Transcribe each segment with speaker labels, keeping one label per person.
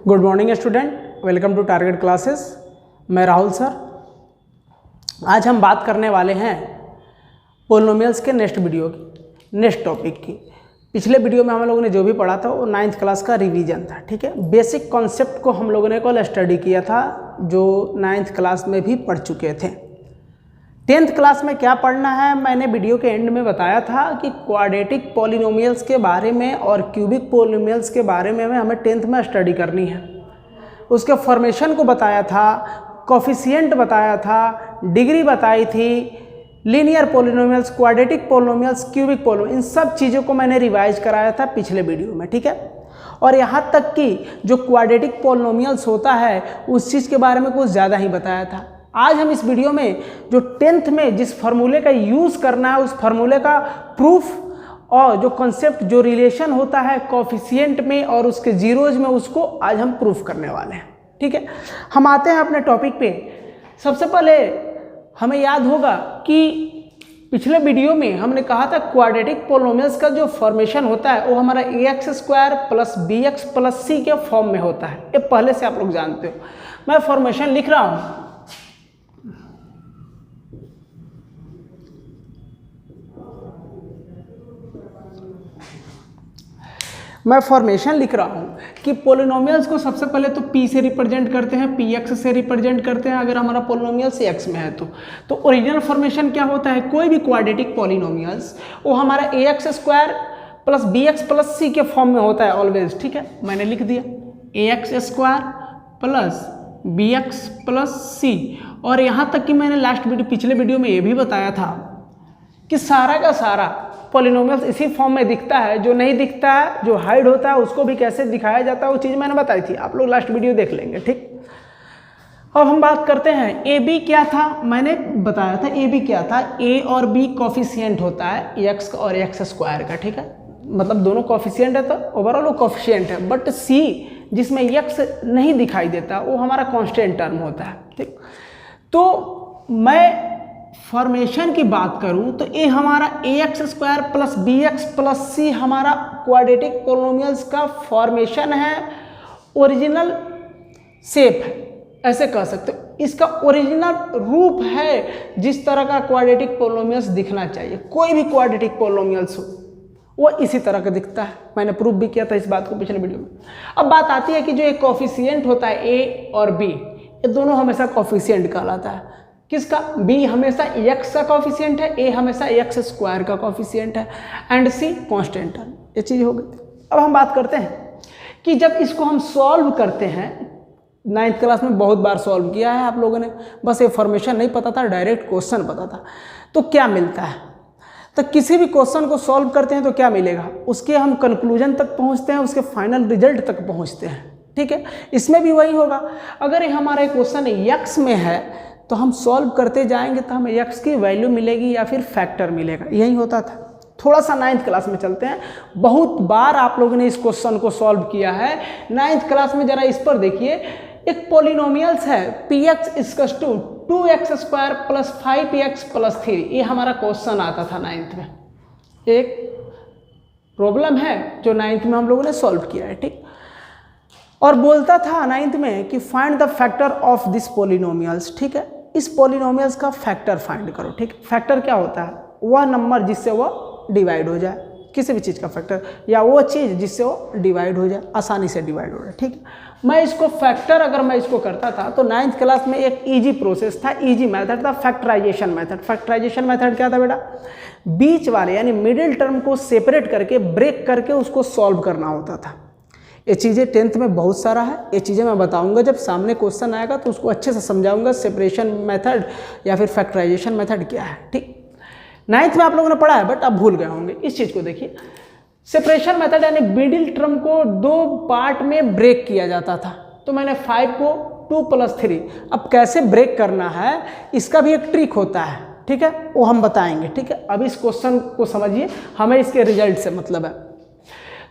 Speaker 1: Good morning student, welcome to Target Classes. मैं Rahul sir. आज हम बात करने वाले हैं पोलिनोमियल्स के नेक्स्ट टॉपिक की। पिछले वीडियो में हम लोगों ने जो भी पढ़ा था वो 9th क्लास का रिवीजन था, ठीक है। बेसिक कॉन्सेप्ट को हम लोगों ने कल स्टडी किया था जो 9th क्लास में भी पढ़ चुके थे। 10th क्लास में क्या पढ़ना है मैंने वीडियो के एंड में बताया था कि क्वाड्रेटिक पॉलिनोमियल्स के बारे में और क्यूबिक पॉलिनोमियल्स के बारे में हमें 10th में स्टडी करनी है। उसके फॉर्मेशन को बताया था, कोफिशिएंट बताया था, डिग्री बताई थी, linear polynomials, quadratic polynomials, cubic polynomials, इन सब चीज़ों को मैंने रिवाइज कराया था पिछले वीडियो में, ठीक है। और यहाँ तक कि जो क्वाड्रेटिक पॉलिनोमियल्स होता है उस चीज़ के बारे में कुछ ज़्यादा ही बताया था। आज हम इस वीडियो में जो 10th में जिस फार्मूले का यूज़ करना है उस फार्मूले का प्रूफ और जो कॉन्सेप्ट जो रिलेशन होता है कोफिशिएंट में और उसके जीरोज में, उसको आज हम प्रूफ करने वाले हैं, ठीक है। हम आते हैं अपने टॉपिक पे। सबसे पहले हमें याद होगा कि पिछले वीडियो में हमने कहा था क्वाड्रेटिक पॉलिनोमियल्स का जो फॉर्मेशन होता है वो हमारा ax² plus bx plus c के फॉर्म में होता है। ये पहले से आप लोग जानते हो। मैं फॉर्मेशन लिख रहा हूँ। मैं फॉर्मेशन लिख रहा हूँ कि पोलिनोमियल्स को सबसे पहले तो p से रिप्रेजेंट करते हैं, px से रिप्रेजेंट करते हैं अगर हमारा पोलिनोमियल्स x में है तो ओरिजिनल फॉर्मेशन क्या होता है, कोई भी क्वाड्रेटिक पोलिनोमियल्स वो हमारा ax² plus bx plus c के फॉर्म में होता है ऑलवेज, ठीक है। मैंने लिख दिया ax² plus bx plus c। और यहाँ तक कि मैंने पिछले वीडियो में ये भी बताया था कि सारा का सारा पॉलिनोमियल्स इसी फॉर्म में दिखता है। जो नहीं दिखता है, जो हाइड होता है, उसको भी कैसे दिखाया जाता है वो चीज़ मैंने बताई थी। आप लोग लास्ट वीडियो देख लेंगे, ठीक। अब हम बात करते हैं ए बी क्या था। मैंने बताया था ए बी क्या था। ए और बी कोफिशिएंट होता है एक्स और x² का, ठीक है। मतलब दोनों कोफिशिएंट है तो ओवरऑल वो कोफिशिएंट है। बट सी जिसमें x नहीं दिखाई देता वो हमारा कांस्टेंट टर्म होता है, ठीक। तो मैं फॉर्मेशन की बात करूं तो ये हमारा ax² plus bx plus c हमारा क्वाड्रेटिक पॉलिनोमियल्स का फॉर्मेशन है, ओरिजिनल शेप है, ऐसे कह सकते हो। इसका ओरिजिनल रूप है जिस तरह का क्वाड्रेटिक पॉलिनोमियल्स दिखना चाहिए। कोई भी क्वाड्रेटिक पॉलिनोमियल्स हो वो इसी तरह का दिखता है। मैंने प्रूफ भी किया था इस बात को पिछले वीडियो में। अब बात आती है कि जो एक कोफिशिएंट होता है a और b, ये दोनों हमेशा कोफिशिएंट कहलाता है। किसका? b हमेशा x का कोफिशिएंट है, a हमेशा x² का कोफिशिएंट है एंड c कांस्टेंट टर्म। ये चीज़ हो गई। अब हम बात करते हैं कि जब इसको हम सॉल्व करते हैं, 9th क्लास में बहुत बार सॉल्व किया है आप लोगों ने, बस ये फॉर्मेशन नहीं पता था, डायरेक्ट क्वेश्चन पता था। तो क्या मिलता है, तो किसी भी क्वेश्चन को सॉल्व करते हैं तो क्या मिलेगा, उसके हम कंक्लूजन तक पहुँचते हैं, उसके फाइनल रिजल्ट तक पहुँचते हैं, ठीक है। इसमें भी वही होगा। अगर ये हमारा क्वेश्चन x में है तो हम सॉल्व करते जाएंगे तो हमें x की वैल्यू मिलेगी या फिर फैक्टर मिलेगा। यही होता था। थोड़ा सा 9th क्लास में चलते हैं। बहुत बार आप लोगों ने इस क्वेश्चन को सॉल्व किया है 9th क्लास में। जरा इस पर देखिए, एक पॉलिनोमियल्स है px = 2x² plus 5x plus 3। ये हमारा क्वेश्चन आता था 9th में। एक प्रॉब्लम है जो 9th में हम लोगों ने सॉल्व किया है, ठीक। और बोलता था 9th में कि find the factor of this polynomials, ठीक है। इस पॉलिनोमियल्स का फैक्टर फाइंड करो, ठीक। फैक्टर क्या होता है? वह नंबर जिससे वह डिवाइड हो जाए, किसी भी चीज़ का फैक्टर, या वो चीज़ जिससे वो डिवाइड हो जाए, आसानी से डिवाइड हो जाए, ठीक। मैं इसको फैक्टर अगर मैं इसको करता था तो 9th क्लास में एक इजी प्रोसेस था, इजी मेथड था, फैक्टराइजेशन मेथड। फैक्टराइजेशन मेथड क्या था बेटा? बीच वाले यानी मिडिल टर्म को सेपरेट करके, ब्रेक करके उसको सॉल्व करना होता था। ये चीज़ें 10th में बहुत सारा है। ये चीज़ें मैं बताऊंगा जब सामने क्वेश्चन आएगा तो उसको अच्छे से समझाऊंगा, सेपरेशन मेथड या फिर फैक्टराइजेशन मेथड क्या है, ठीक। 9th में आप लोगों ने पढ़ा है बट अब भूल गए होंगे। इस चीज़ को देखिए, सेपरेशन मेथड यानी मिडिल टर्म को 2 पार्ट में ब्रेक किया जाता था। तो मैंने 5 को 2 + 3। अब कैसे ब्रेक करना है इसका भी एक ट्रिक होता है, ठीक है, वो हम बताएंगे, ठीक है। अब इस क्वेश्चन को समझिए, हमें इसके रिजल्ट से मतलब है।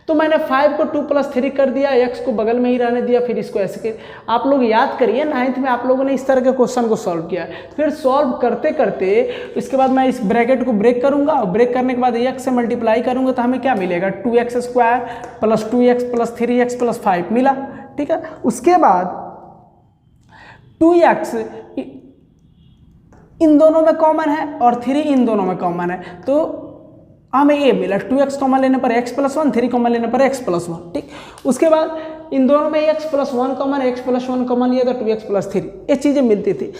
Speaker 1: तो मैंने 5 को 2 + 3 कर दिया, x को बगल में ही रहने दिया, फिर इसको ऐसे के। आप लोग याद करिए 9th में आप लोगों ने इस तरह के क्वेश्चन को सॉल्व किया। फिर सॉल्व करते करते इसके बाद मैं इस ब्रैकेट को ब्रेक करूंगा, और ब्रेक करने के बाद x से मल्टीप्लाई करूंगा तो हमें क्या मिलेगा, 2x² + 2x + 3x + 5 मिला, ठीक है। उसके बाद 2x इन दोनों में कॉमन है और 3 इन दोनों में कॉमन है, तो हमें ये मिला 2x कॉमन लेने पर x+1, 3 कॉमन लेने पर x+1, ठीक। उसके बाद इन दोनों में x+1 कॉमन, x+1 कॉमन लिया तो 2x+3, ये चीज़ें मिलती थी।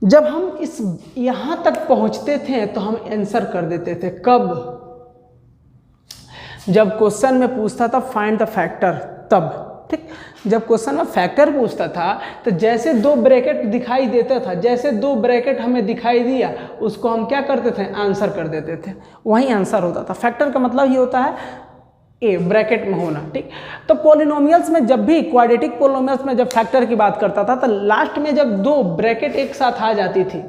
Speaker 1: जब हम इस यहाँ तक पहुँचते थे तो हम आंसर कर देते थे। कब? जब क्वेश्चन में पूछता था फाइंड द फैक्टर, तब, ठीक। जब क्वेश्चन में फैक्टर पूछता था तो जैसे 2 ब्रैकेट दिखाई देता था, जैसे 2 ब्रैकेट हमें दिखाई दिया उसको हम क्या करते थे? आंसर कर देते थे, वही आंसर होता था। फैक्टर का मतलब ये होता है ए ब्रैकेट में होना, ठीक। तो पॉलिनोमियल्स में जब भी, क्वाड्रेटिक पॉलिनोमियल्स में जब फैक्टर की बात करता था तो लास्ट में जब 2 ब्रैकेट एक साथ आ जाती थी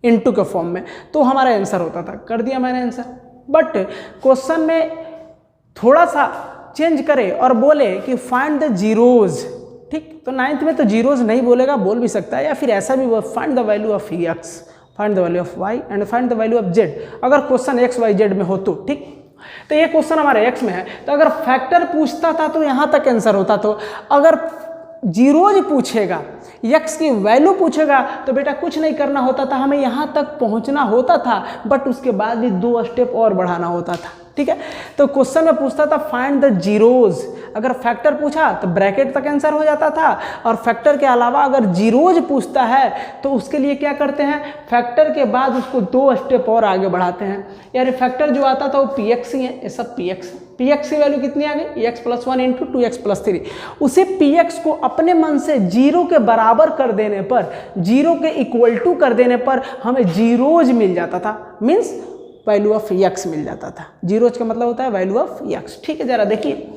Speaker 1: इनटू के फॉर्म में तो हमारा आंसर होता था। कर दिया मैंने आंसर। बट क्वेश्चन में थोड़ा सा चेंज करे और बोले कि फाइंड द जीरोज, ठीक। तो 9th में तो जीरोज नहीं बोलेगा, बोल भी सकता है, या फिर ऐसा भी find the value of x, find the value of y and find the value of z, अगर क्वेश्चन x y z में हो तो, ठीक। तो ये क्वेश्चन हमारे x में है, तो अगर फैक्टर पूछता था तो यहाँ तक आंसर होता। तो अगर जीरोज पूछेगा, x की वैल्यू पूछेगा तो बेटा कुछ नहीं करना होता था, हमें यहाँ तक पहुँचना होता था, बट उसके बाद भी 2 स्टेप और बढ़ाना होता था, ठीक है। तो क्वेश्चन में पूछता था फाइंड द जीरोज, अगर फैक्टर पूछा तो ब्रैकेट तक आंसर हो जाता था, और फैक्टर के अलावा अगर जीरोज पूछता है तो उसके लिए क्या करते हैं? फैक्टर के बाद उसको 2 स्टेप और आगे बढ़ाते हैं, यानी फैक्टर जो आता था वो px ही है, ये सब px। px की वैल्यू कितनी आ गई? x+1 into 2x+3। उसे px को अपने मन से 0 के बराबर कर देने पर, 0 के इक्वल टू कर देने पर हमें जीरोज मिल जाता था, मीन्स वैल्यू ऑफ x मिल जाता था। जीरोज का मतलब होता है वैल्यू ऑफ x, ठीक है। जरा देखिए,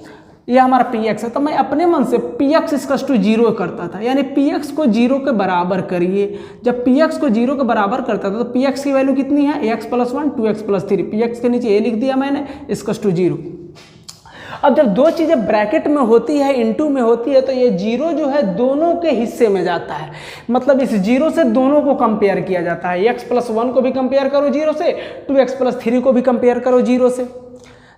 Speaker 1: ये हमारा px है, तो मैं अपने मन से px = 0 करता था, यानी px को 0 के बराबर करिए। जब px को 0 के बराबर करता था तो px की वैल्यू कितनी है? x+1 2x+3, px के नीचे ये लिख दिया मैंने, = 0। अब जब 2 चीज़ें ब्रैकेट में होती है, इनटू में होती है, तो ये 0 जो है दोनों के हिस्से में जाता है, मतलब इस 0 से दोनों को कंपेयर किया जाता है। x+1 को भी कंपेयर करो 0 से, 2x+3 को भी कंपेयर करो 0 से।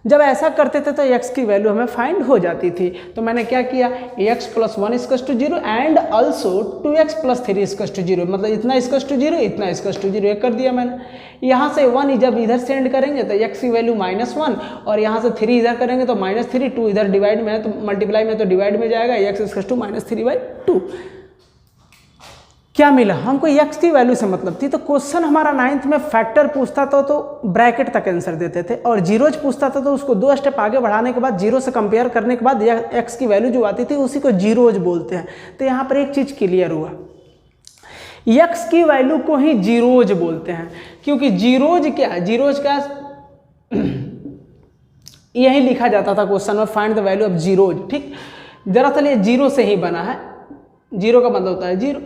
Speaker 1: जब ऐसा करते थे तो x की वैल्यू हमें फाइंड हो जाती थी। तो मैंने क्या किया? x+1 = 0 एंड ऑल्सो 2x+3 = 0, मतलब इतना = 0, इतना = 0 कर दिया मैंने। यहाँ से 1 जब इधर सेंड करेंगे तो x की वैल्यू -1, और यहाँ से 3 इधर करेंगे तो -3, 2 इधर डिवाइड में है तो मल्टीप्लाई में तो डिवाइड में जाएगा, x = -3/2। क्या मिला हमको? x की वैल्यू से मतलब थी। तो क्वेश्चन हमारा 9th में फैक्टर पूछता था तो ब्रैकेट तक आंसर देते थे, और जीरोज पूछता था तो उसको 2 स्टेप आगे बढ़ाने के बाद 0 से कंपेयर करने के बाद x की वैल्यू जो आती थी उसी को जीरोज बोलते हैं। तो यहाँ पर एक चीज़ क्लियर हुआ, x की वैल्यू को ही जीरोज बोलते हैं, क्योंकि जीरोज क्या है? जीरोज का यही लिखा जाता था क्वेश्चन में, find the value of zeros, ठीक। दरअसल ये 0 से ही बना है, 0 का मतलब होता है 0,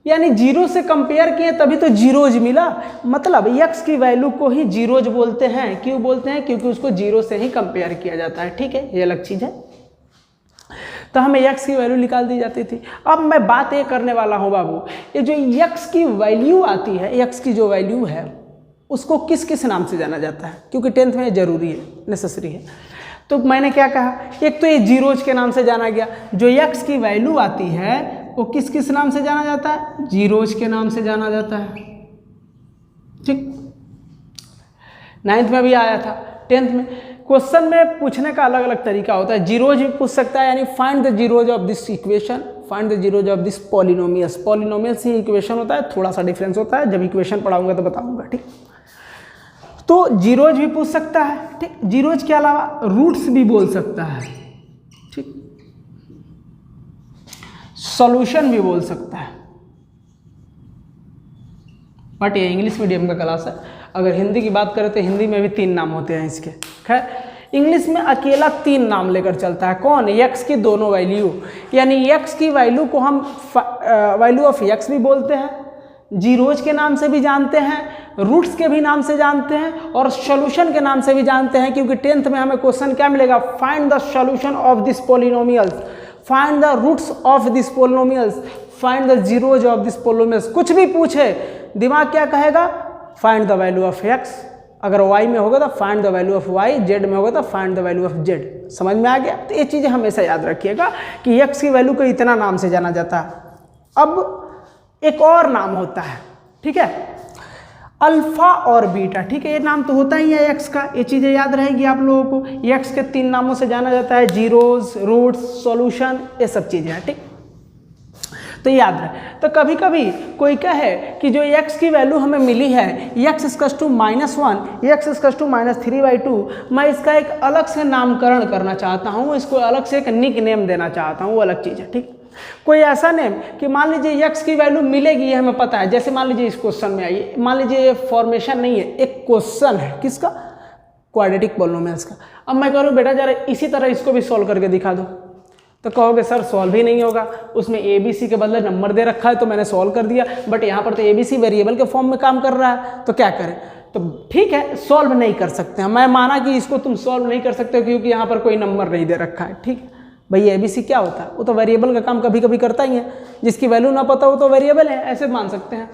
Speaker 1: यानी 0 से कंपेयर किए तभी तो जीरोज मिला, मतलब x की वैल्यू को ही जीरोज बोलते हैं। क्यों बोलते हैं? क्योंकि उसको 0 से ही कंपेयर किया जाता है, ठीक है, ये अलग चीज़ है। तो हमें x की वैल्यू निकाल दी जाती थी। अब मैं बात ये करने वाला हूँ बाबू, ये जो x की वैल्यू आती है, x की जो वैल्यू है उसको किस किस नाम से जाना जाता है? क्योंकि 10th में जरूरी है, नेसेसरी है। तो मैंने क्या कहा, एक तो ये जीरोज के नाम से जाना गया, जो x की वैल्यू आती है वो किस किस नाम से जाना जाता है? जीरोज के नाम से जाना जाता है, ठीक। 9th में भी आया था, 10th में। क्वेश्चन में पूछने का अलग अलग तरीका होता है, जीरोज भी पूछ सकता है, यानी find the zeros of this equation, find the zeros of this polynomials. Polynomials he equation होता है, थोड़ा सा डिफरेंस होता है, जब इक्वेशन पढ़ाऊंगा तो बताऊंगा, ठीक। तो जीरोज भी पूछ सकता है, ठीक। जीरोज के अलावा रूट्स भी बोल सकता है, ठीक। सॉल्यूशन भी बोल सकता है, बट ये इंग्लिश मीडियम का क्लास है। अगर हिंदी की बात करें तो हिंदी में भी 3 नाम होते हैं इसके। खैर, इंग्लिश में अकेला 3 नाम लेकर चलता है। कौन? x की दोनों वैल्यू, यानी x की वैल्यू को हम वैल्यू ऑफ x भी बोलते हैं, जीरोज के नाम से भी जानते हैं, रूट्स के भी नाम से जानते हैं, और सॉल्यूशन के नाम से भी जानते हैं। क्योंकि 10th में हमें क्वेश्चन क्या मिलेगा? Find the solution of this polynomials, find the roots of this polynomials, find the zeros of this polynomials. कुछ भी पूछे, दिमाग क्या कहेगा? Find the value of x, अगर y में होगा तो find the value of y, z में होगा तो find the value of z। समझ में आ गया? तो ये चीज़ें हमेशा याद रखिएगा कि x की वैल्यू को इतना नाम से जाना जाता है। अब एक और नाम होता है, ठीक है, अल्फा और बीटा। ठीक है, ये नाम तो होता ही है x का, ये चीज़ें याद रहेगी आप लोगों को। x के 3 नामों से जाना जाता है, जीरोस, रूट्स, सॉल्यूशन, ये सब चीज़ें हैं। ठीक, तो याद रहे। तो कभी कभी कोई कहे कि जो x की वैल्यू हमें मिली है x equals to -1, x equals to -3/2, मैं इसका एक अलग से नामकरण करना चाहता हूँ, इसको अलग से एक निक नेम देना चाहता हूँ, वो अलग चीज़ है। ठीक, कोई ऐसा नेम कि मान लीजिए x की वैल्यू मिलेगी, ये हमें पता है। जैसे मान लीजिए इस क्वेश्चन में आइए, मान लीजिए ये फॉर्मेशन नहीं है, एक क्वेश्चन है, किसका? क्वाड्रेटिक पॉलिनोमियल्स का। अब मैं कह रहा हूँ बेटा जरा इसी तरह इसको भी सॉल्व करके दिखा दो, तो कहोगे सर सॉल्व ही नहीं होगा, उसमें ABC के बदले नंबर दे रखा है तो मैंने सॉल्व कर दिया, बट यहाँ पर तो ABC वेरिएबल के फॉर्म में काम कर रहा है, तो क्या करें? तो ठीक है, सॉल्व नहीं कर सकते हैं। मैं माना कि इसको तुम सॉल्व नहीं कर सकते हो क्योंकि यहाँ पर कोई नंबर नहीं दे रखा है। ठीक है भाई, ABC क्या होता है? वो तो वेरिएबल का काम कभी कभी करता ही है, जिसकी वैल्यू ना पता हो तो वेरिएबल है, ऐसे मान सकते हैं।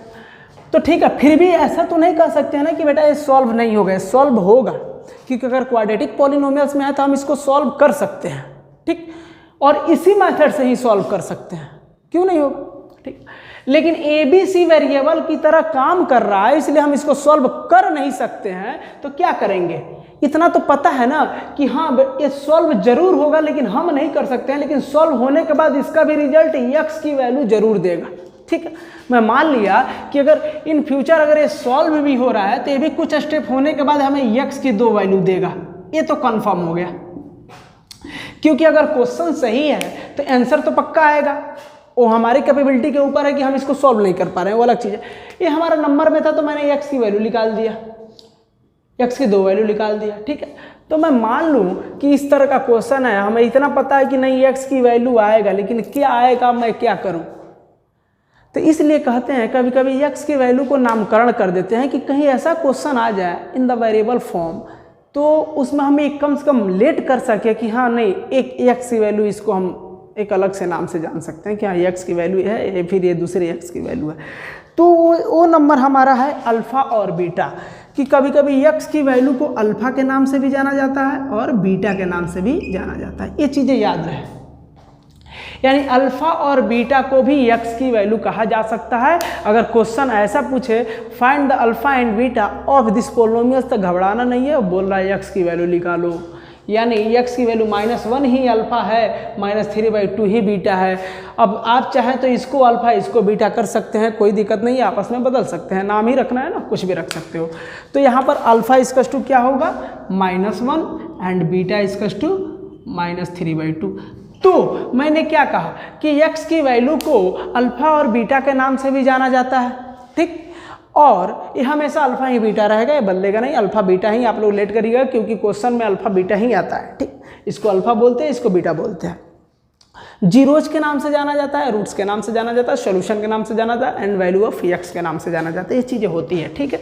Speaker 1: तो ठीक है, फिर भी ऐसा तो नहीं कह सकते हैं ना कि बेटा ये सॉल्व नहीं होगा, सॉल्व होगा, क्योंकि अगर क्वाड्रेटिक पॉलिनोमियल्स में है तो हम इसको सॉल्व कर सकते हैं। ठीक, और इसी मेथड से ही सॉल्व कर सकते हैं, क्यों नहीं होगा? ठीक, लेकिन ABC वेरिएबल की तरह काम कर रहा है, इसलिए हम इसको सॉल्व कर नहीं सकते हैं। तो क्या करेंगे? इतना तो पता है ना कि हाँ ये सॉल्व जरूर होगा, लेकिन हम नहीं कर सकते हैं, लेकिन सॉल्व होने के बाद इसका भी रिजल्ट x की वैल्यू जरूर देगा। ठीक है, मैं मान लिया कि अगर इन फ्यूचर अगर ये सॉल्व भी हो रहा है तो ये भी कुछ स्टेप होने के बाद हमें x की 2 वैल्यू देगा, ये तो कंफर्म हो गया। क्योंकि अगर क्वेश्चन सही है तो आंसर तो पक्का आएगा, वो हमारी कैपेबिलिटी के ऊपर है कि हम इसको सॉल्व नहीं कर पा रहे हैं, वो अलग चीज़ है। ये हमारा नंबर में था तो मैंने x की वैल्यू निकाल दिया, x की 2 वैल्यू निकाल दिया। ठीक है, तो मैं मान लूँ कि इस तरह का क्वेश्चन है, हमें इतना पता है कि नहीं x की वैल्यू आएगा, लेकिन क्या आएगा मैं क्या करूँ? तो इसलिए कहते हैं कभी कभी x की वैल्यू को नामकरण कर देते हैं कि कहीं ऐसा क्वेश्चन आ जाए इन द वेरिएबल फॉर्म, तो उसमें हम एक कम से कम लेट कर सके कि हाँ नहीं, एक x की वैल्यू इसको हम एक अलग से नाम से जान सकते हैं कि हाँ x की वैल्यू है, फिर ये दूसरे x की वैल्यू है। तो वो नंबर हमारा है अल्फ़ा और बीटा, कि कभी कभी x की वैल्यू को अल्फ़ा के नाम से भी जाना जाता है और बीटा के नाम से भी जाना जाता है। ये चीज़ें याद रहे, यानी अल्फ़ा और बीटा को भी x की वैल्यू कहा जा सकता है। अगर क्वेश्चन ऐसा पूछे find the alpha and beta of this polynomials, तो घबराना नहीं है, बोल रहा है x की वैल्यू निकालो, यानी x की वैल्यू -1 ही अल्फ़ा है, -3/2 ही बीटा है। अब आप चाहें तो इसको अल्फ़ा इसको बीटा कर सकते हैं, कोई दिक्कत नहीं है, आपस में बदल सकते हैं, नाम ही रखना है ना, कुछ भी रख सकते हो। तो यहाँ पर अल्फ़ा इक्वल्स टू क्या होगा? -1 एंड बीटा इक्वल्स टू -3/2। तो मैंने क्या कहा कि x की वैल्यू को अल्फ़ा और बीटा के नाम से भी जाना जाता है। ठीक, और ये हमेशा अल्फ़ा ही बीटा रहेगा, ये बदलेगा नहीं, अल्फ़ा बीटा ही आप लोग लेट करिएगा, क्योंकि क्वेश्चन में अल्फ़ा बीटा ही आता है। ठीक, इसको अल्फ़ा बोलते हैं, इसको बीटा बोलते हैं। जीरोज के नाम से जाना जाता है, रूट्स के नाम से जाना जाता है, सॉल्यूशन के नाम से जाना जाता है, एंड वैल्यू ऑफ x के नाम से जाना जाता है। ये चीज़ें होती है। ठीक है,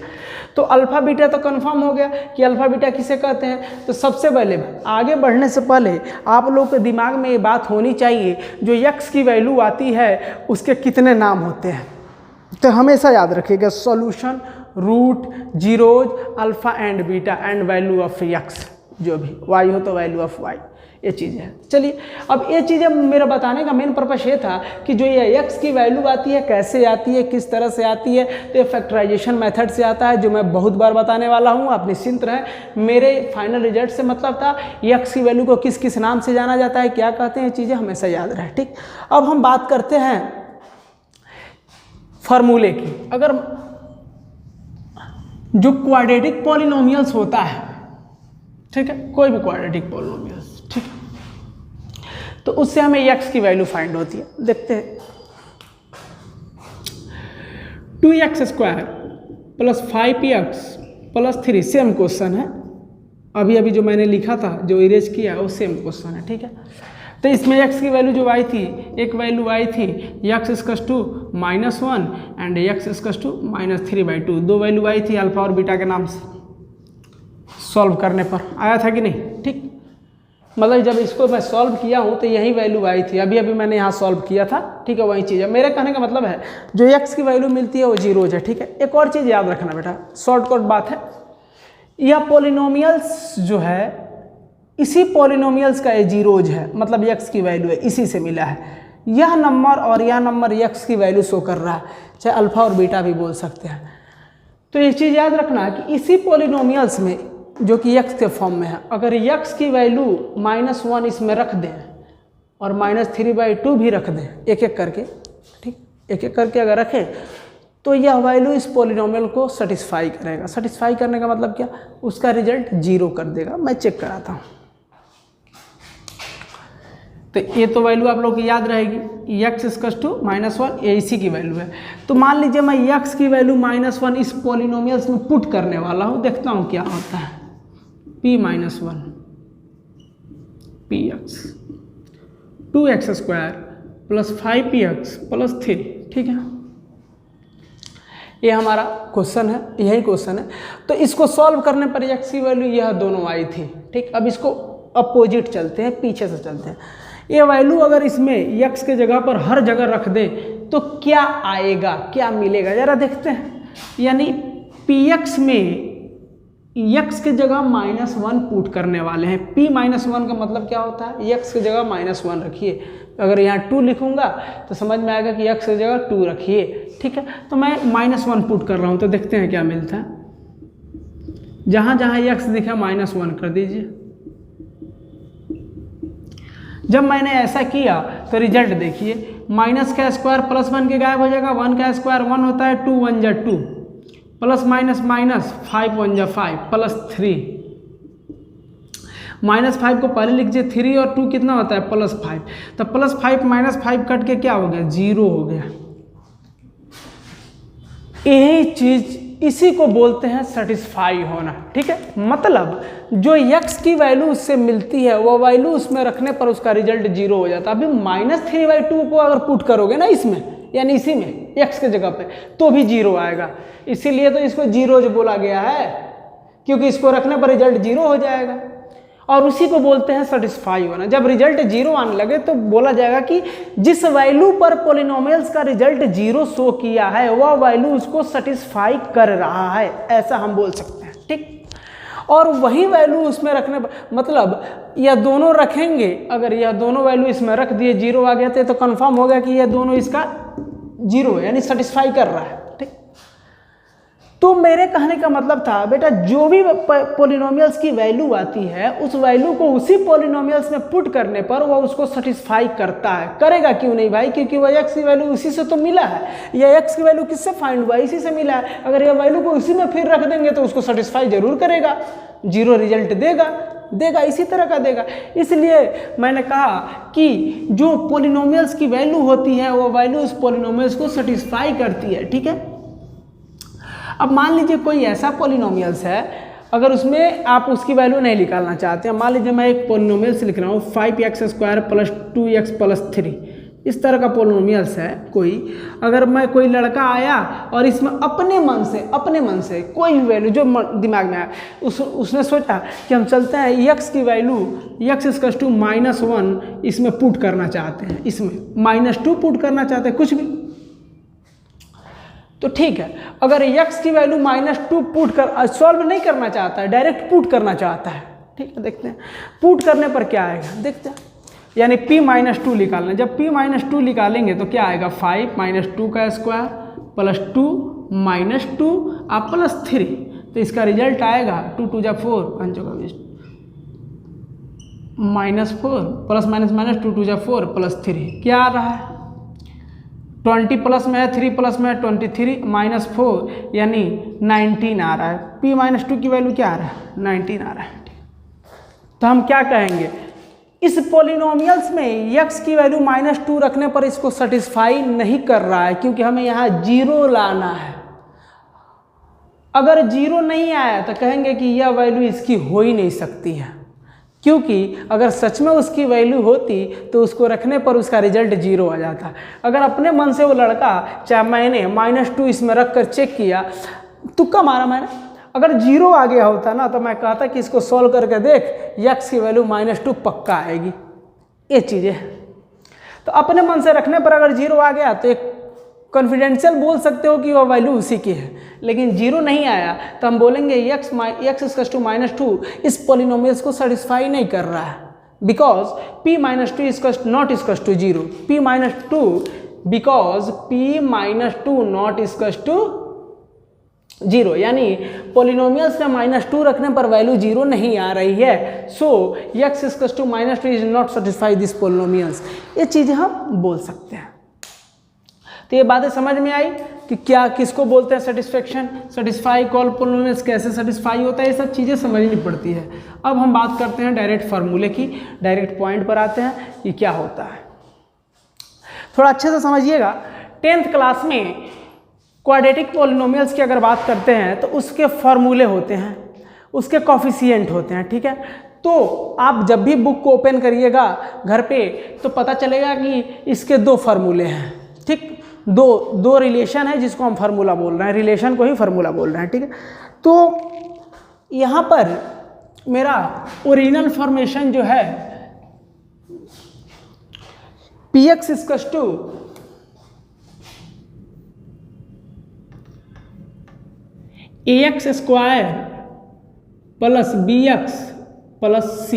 Speaker 1: तो अल्फ़ा बीटा तो कंफर्म हो गया कि अल्फ़ा बीटा किसे कहते हैं। तो सबसे पहले आगे बढ़ने से पहले आप लोग के दिमाग में ये बात होनी चाहिए, जो x की वैल्यू आती है उसके कितने नाम होते हैं। तो हमेशा याद रखिएगा, solution, root, zeros, alpha and beta, and value of x, जो भी y हो तो वैल्यू ऑफ y, ये चीज़ें हैं। चलिए, अब ये चीज़ें मेरा बताने का मेन पर्पस ये था कि जो ये x की वैल्यू आती है कैसे आती है, किस तरह से आती है, तो ये फैक्टराइजेशन मेथड से आता है, जो मैं बहुत बार बताने वाला हूँ। आप निश्चिंत रहें, मेरे फाइनल रिजल्ट से मतलब था x की वैल्यू को किस किस नाम से जाना जाता है, क्या कहते हैं, ये चीज़ें हमेशा याद रहे। ठीक, अब हम बात करते हैं फार्मूले की। अगर जो क्वाड्रेटिक पॉलिनोमियल्स होता है, ठीक है, कोई भी क्वाड्रेटिक पॉलिनोमियल्स, ठीक है, तो उससे हमें x की वैल्यू फाइंड होती है। देखते हैं, 2x² + 5x + 3, सेम क्वेश्चन है, अभी जो मैंने लिखा था, जो इरेज किया वो सेम क्वेश्चन है। ठीक है, तो इसमें x की वैल्यू जो आई थी, एक वैल्यू आई थी x equals to -1 and x equals to -3/2, 2 value आई थी अल्फ़ा और बीटा के नाम से। सॉल्व करने पर आया था कि नहीं? ठीक, मतलब जब इसको मैं सॉल्व किया हूँ तो यही वैल्यू आई थी, अभी मैंने यहाँ सॉल्व किया था। ठीक है, वही चीज़ है। मेरे कहने का मतलब है जो x की वैल्यू मिलती है वो जीरोज है। ठीक है, एक और चीज़ याद रखना बेटा, शॉर्टकट बात है, यह पॉलिनोमियल्स जो है इसी पॉलिनोमियल्स का जीरोज है, मतलब यक्स की वैल्यू है, इसी से मिला है। यह नंबर और यह नंबर यक्स की वैल्यू शो कर रहा है, चाहे अल्फा और बीटा भी बोल सकते हैं। तो ये चीज़ याद रखना कि इसी पॉलिनोमियल्स में जो कि यक्स के फॉर्म में है, अगर यक्स की वैल्यू -1 इसमें रख दें और -3/2 भी रख दें, एक एक करके, ठीक, एक एक करके अगर रखें तो यह वैल्यू इस पॉलिनोमियल को सेटिस्फाई करेगा। सेटिस्फाई करने का मतलब क्या, उसका रिजल्ट 0 कर देगा। मैं चेक कराता हूँ। तो ये तो वैल्यू आप लोग की याद रहेगी, x = -1, ये इसी की वैल्यू है। तो मान लीजिए मैं x की वैल्यू -1 इस पॉलिनोमियल्स में पुट करने वाला हूँ, देखता हूँ क्या होता है। p-1 px 2x² + 5px + 3, ठीक है। ये हमारा क्वेश्चन है, यही क्वेश्चन है। तो इसको सॉल्व करने पर x की वैल्यू यह दोनों आई थी, ठीक। अब इसको अपोजिट चलते हैं, पीछे से चलते हैं। ये वैल्यू अगर इसमें x के जगह पर हर जगह रख दे तो क्या आएगा, क्या मिलेगा, ज़रा देखते हैं। यानी px में x के जगह -1 पुट करने वाले हैं। p-1 का मतलब क्या होता है, x की जगह -1 रखिए। अगर यहाँ 2 लिखूंगा तो समझ में आएगा कि x की जगह 2 रखिए, ठीक है। तो मैं -1 पुट कर रहा हूँ, तो देखते हैं क्या मिलता है। जहाँ जहाँ x दिखा -1 कर दीजिए। जब मैंने ऐसा किया तो रिजल्ट देखिए, -² +1 के गायब हो जाएगा, 1 का स्क्वायर 1 होता है, 2 1 जा 2, प्लस माइनस माइनस 5 1 जा 5 +3, -5 को पहले लिख दीजिए, 3 और 2 कितना होता है +5, तो +5 -5 कट के क्या हो गया, 0 हो गया। यही चीज इसी को बोलते हैं सेटिस्फाई होना, ठीक है। मतलब जो x की वैल्यू उससे मिलती है वो वैल्यू उसमें रखने पर उसका रिजल्ट 0 हो जाता है। अभी -3/2 को अगर पुट करोगे ना इसमें, यानी इसी में x के जगह पे, तो भी 0 आएगा। इसीलिए तो इसको 0 बोला गया है, क्योंकि इसको रखने पर रिजल्ट 0 हो जाएगा। और उसी को बोलते हैं सेटिस्फाई होना। जब रिजल्ट 0 आने लगे तो बोला जाएगा कि जिस वैल्यू पर पॉलिनोमियल्स का रिजल्ट 0 शो किया है वह वैल्यू उसको सेटिस्फाई कर रहा है, ऐसा हम बोल सकते हैं, ठीक। और वही वैल्यू उसमें रखने पर, मतलब यह दोनों रखेंगे, अगर यह दोनों वैल्यू इसमें रख दिए 0 आ गया तो कंफर्म हो गया कि यह दोनों इसका 0 है, यानी सेटिस्फाई कर रहा है, ठीक। तो मेरे कहने का मतलब था बेटा, जो भी पॉलिनोमियल्स की वैल्यू आती है उस वैल्यू को उसी पॉलिनोमियल्स में पुट करने पर वह उसको सेटिस्फाई करता है। करेगा क्यों नहीं भाई, क्योंकि वह x की वैल्यू उसी से तो मिला है। यह x की वैल्यू किससे फाइंड हुआ, इसी से मिला है। अगर यह वैल्यू को उसी में फिर रख देंगे तो उसको सेटिस्फाई जरूर करेगा, 0 रिजल्ट देगा, इसी तरह का देगा। इसलिए मैंने कहा कि जो पॉलिनोमियल्स की वैल्यू होती है वो वैल्यू उस पॉलिनोमियल्स को सेटिस्फाई करती है, ठीक है। अब मान लीजिए कोई ऐसा पॉलिनोमियल्स है, अगर उसमें आप उसकी वैल्यू नहीं निकालना चाहते हैं। मान लीजिए मैं एक पॉलिनोमियल्स लिख रहा हूँ 5x² + 2x + 3, इस तरह का पॉलिनोमियल्स है कोई। अगर मैं कोई लड़का आया और इसमें अपने मन से कोई भी वैल्यू जो दिमाग में आया, उसने सोचा कि हम चलते हैं x की वैल्यू x = -1 इसमें पुट करना चाहते हैं, इसमें -2 पुट करना चाहते हैं, कुछ भी, तो ठीक है। अगर x की वैल्यू -2 पुट कर सॉल्व नहीं करना चाहता है, डायरेक्ट पुट करना चाहता है, ठीक है। देखते हैं पुट करने पर क्या आएगा, देखते हैं। यानी p-2 निकालना, जब p-2 निकालेंगे तो क्या आएगा, 5 - 2 का स्क्वायर + 2 - 2 +3, तो इसका रिजल्ट आएगा 2 2 जा 4 5 का 20 -4 प्लस माइनस 2 2 जा 4 +3, क्या आ रहा है 20 प्लस में है, 3 प्लस में है 23 -4 यानी 19 आ रहा है। p-2 की वैल्यू क्या आ रहा है, 19 आ रहा है। तो हम क्या कहेंगे, इस पॉलिनोमियल्स में x की वैल्यू -2 रखने पर इसको सेटिस्फाई नहीं कर रहा है, क्योंकि हमें यहाँ 0 लाना है। अगर 0 नहीं आया तो कहेंगे कि यह वैल्यू इसकी हो ही नहीं सकती है, क्योंकि अगर सच में उसकी वैल्यू होती तो उसको रखने पर उसका रिजल्ट 0 आ जाता। अगर अपने मन से वो लड़का, चाहे मैंने -2 इसमें रख कर चेक किया, तुक्का मारा मैंने, अगर 0 आ गया होता ना तो मैं कहता कि इसको सॉल्व करके देख, x की वैल्यू -2 पक्का आएगी। ये चीज़ें तो अपने मन से रखने पर अगर 0 आ गया तो एक कॉन्फिडेंशियल बोल सकते हो कि वह वैल्यू उसी की है, लेकिन 0 नहीं आया तो हम बोलेंगे x -2 इस पॉलिनोमियल्स को सेटिस्फाई नहीं कर रहा है, because p -2 not equal to 0, p -2 because p -2 not equal to 0, यानी पॉलिनोमियल्स में -2 रखने पर वैल्यू 0 नहीं आ रही है। सो x -2 is not satisfy this polynomials, ये चीज़ें हम बोल सकते हैं। तो ये बातें समझ में आई कि क्या किसको बोलते हैं सेटिस्फेक्शन, सेटिस्फाई कॉल पॉलिनोमियल्स कैसे सेटिस्फाई होता है, ये सब चीज़ें समझनी पड़ती है। अब हम बात करते हैं डायरेक्ट फार्मूले की, डायरेक्ट पॉइंट पर आते हैं कि क्या होता है। थोड़ा अच्छे से समझिएगा, 10th क्लास में क्वाड्रेटिक पॉलिनोमियल्स की अगर बात करते हैं तो उसके फार्मूले होते हैं, उसके कोफिशिएंट होते हैं, ठीक है। तो आप जब भी बुक को ओपन करिएगा घर पे तो पता चलेगा कि इसके 2 फार्मूले हैं, ठीक, दो रिलेशन है जिसको हम फार्मूला बोल रहे हैं, रिलेशन को ही फार्मूला बोल रहे हैं, ठीक है। तो यहाँ पर मेरा ओरिजिनल फॉर्मेशन जो है px equal to ax square plus bx plus c,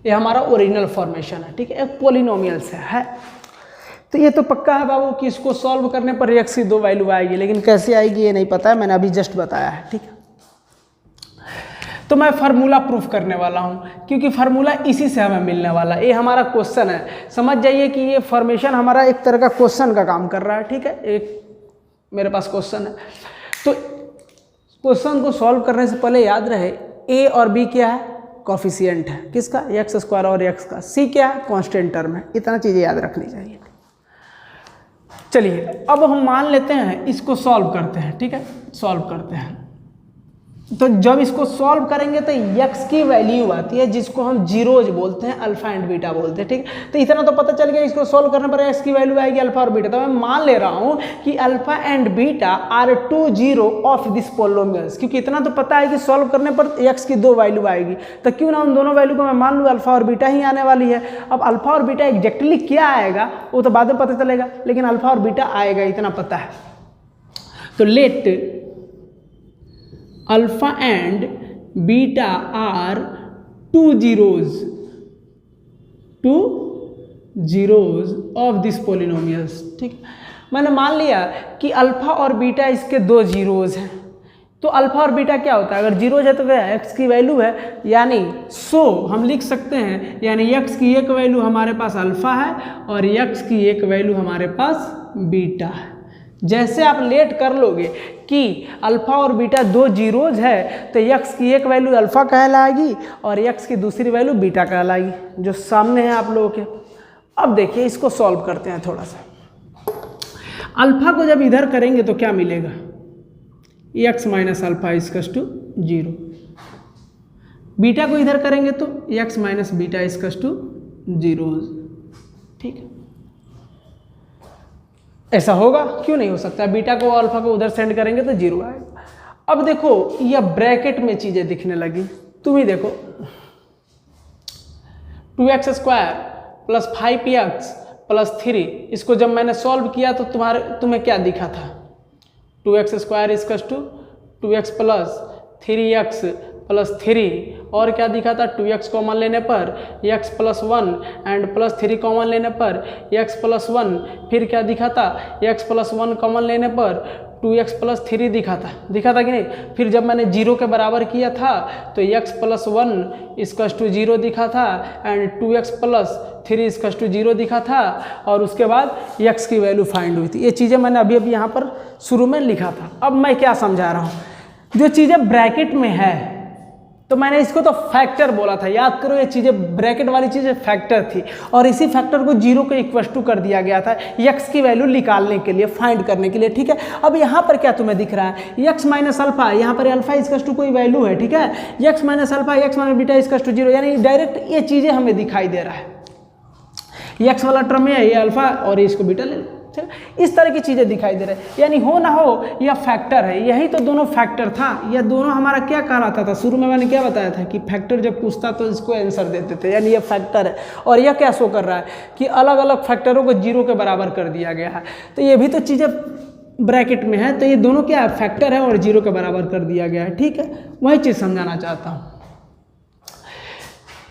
Speaker 1: ये हमारा ओरिजिनल फॉर्मेशन है, ठीक है, एक पॉलिनोमियल से है। तो ये तो पक्का है बाबू कि इसको सॉल्व करने पर x की 2 वैल्यू आएगी, लेकिन कैसे आएगी ये नहीं पता है, मैंने अभी जस्ट बताया है, ठीक है। तो मैं फार्मूला प्रूफ करने वाला हूँ, क्योंकि फार्मूला इसी से हमें मिलने वाला है। ये हमारा क्वेश्चन है, समझ जाइए कि ये फॉर्मेशन हमारा एक तरह का क्वेश्चन का काम कर रहा है, ठीक है। एक मेरे पास क्वेश्चन है, तो क्वेश्चन को सॉल्व करने से पहले याद रहे a और b क्या है, कोफिशिएंट है, किसका, x स्क्वायर और x का, c क्या है, कांस्टेंट टर्म है, इतना चीज़ें याद रखनी चाहिए। चलिए अब हम मान लेते हैं इसको सॉल्व करते हैं, ठीक है, सॉल्व करते हैं। तो जब इसको सॉल्व करेंगे तो x की वैल्यू आती है जिसको हम जीरोज बोलते हैं, अल्फा एंड बीटा बोलते हैं, ठीक। तो इतना तो पता चल गया, इसको सॉल्व करने पर x की वैल्यू आएगी अल्फा और बीटा। तो मैं मान ले रहा हूं कि alpha and beta are 2 zero of this polynomials, क्योंकि इतना तो पता है कि सॉल्व करने पर x की 2 वैल्यू आएगी, तो क्यों ना उन दोनों वैल्यू को मैं मान लूँ अल्फा और बीटा ही आने वाली है। अब अल्फा और बीटा एग्जैक्टली क्या आएगा वो तो बाद में पता चलेगा, लेकिन अल्फा और बीटा आएगा इतना पता है। तो let alpha and beta are 2 zeros of this polynomials, ठीक। मैंने मान लिया कि अल्फा और बीटा इसके 2 जीरोज हैं। तो अल्फा और बीटा क्या होता है, अगर जीरोज है तो वह एक्स की वैल्यू है, यानी हम लिख सकते हैं, यानी एक्स की एक वैल्यू हमारे पास अल्फा है और एक्स की एक वैल्यू हमारे पास बीटा है। जैसे आप लेट कर लोगे कि अल्फा और बीटा 2 जीरोज है तो x की एक वैल्यू अल्फा कहलाएगी और x की दूसरी वैल्यू बीटा कहलाएगी, जो सामने है आप लोगों के। अब देखिए इसको सॉल्व करते हैं थोड़ा सा। अल्फा को जब इधर करेंगे तो क्या मिलेगा, x minus alpha equal to 0। Beta को इधर करेंगे तो x minus beta equal to 0, ठीक है। ऐसा होगा, क्यों नहीं हो सकता, बीटा को अल्फा को उधर सेंड करेंगे तो 0 आएगा। अब देखो ये ब्रैकेट में चीजें दिखने लगी, तुम ही देखो 2x square plus 5x plus 3, इसको जब मैंने सॉल्व किया तो तुम्हें क्या दिखा था, 2x square equal to 2x plus 3x plus 3, और क्या दिखा था, 2x कॉमन लेने पर x plus 1 and plus 3 common लेने पर x प्लस 1, फिर क्या दिखा था, x प्लस 1 कॉमन लेने पर 2x प्लस 3 दिखा था कि नहीं। फिर जब मैंने 0 के बराबर किया था तो x प्लस 1 इक्वल टू 0 दिखा था and 2x plus 3 equal to 0 दिखा था, और उसके बाद x की वैल्यू फाइंड हुई थी। ये चीज़ें मैंने अभी यहाँ पर शुरू में लिखा था। अब मैं क्या समझा रहा हूँ, जो चीज़ें ब्रैकेट में है तो मैंने इसको तो फैक्टर बोला था, याद करो ये चीज़ें ब्रैकेट वाली चीज़ें फैक्टर थी, और इसी फैक्टर को 0 के इक्वल टू कर दिया गया था x की वैल्यू निकालने के लिए, फाइंड करने के लिए, ठीक है। अब यहाँ पर क्या तुम्हें दिख रहा है, x माइनस अल्फा, यहाँ पर अल्फा इक्वल टू कोई वैल्यू है, ठीक है, x minus alpha x minus beta equal to 0, यानी डायरेक्ट ये चीज़ें हमें दिखाई दे रहा है। x वाला टर्म है ये अल्फा और इसको बीटा ले लो, ठीक है। इस तरह की चीज़ें दिखाई दे रही है। यानी हो ना हो यह फैक्टर है, यही तो दोनों फैक्टर था। यह दोनों हमारा क्या कहलाता था, शुरू में मैंने क्या बताया था कि फैक्टर जब पूछता तो इसको आंसर देते थे, यानी यह फैक्टर है। और यह क्या शो कर रहा है कि अलग अलग फैक्टरों को जीरो के बराबर कर दिया गया है। तो ये भी तो चीज़ें ब्रैकेट में है, तो ये दोनों क्या है, फैक्टर है और जीरो के बराबर कर दिया गया है। ठीक है, वही चीज़ समझाना चाहता हूँ।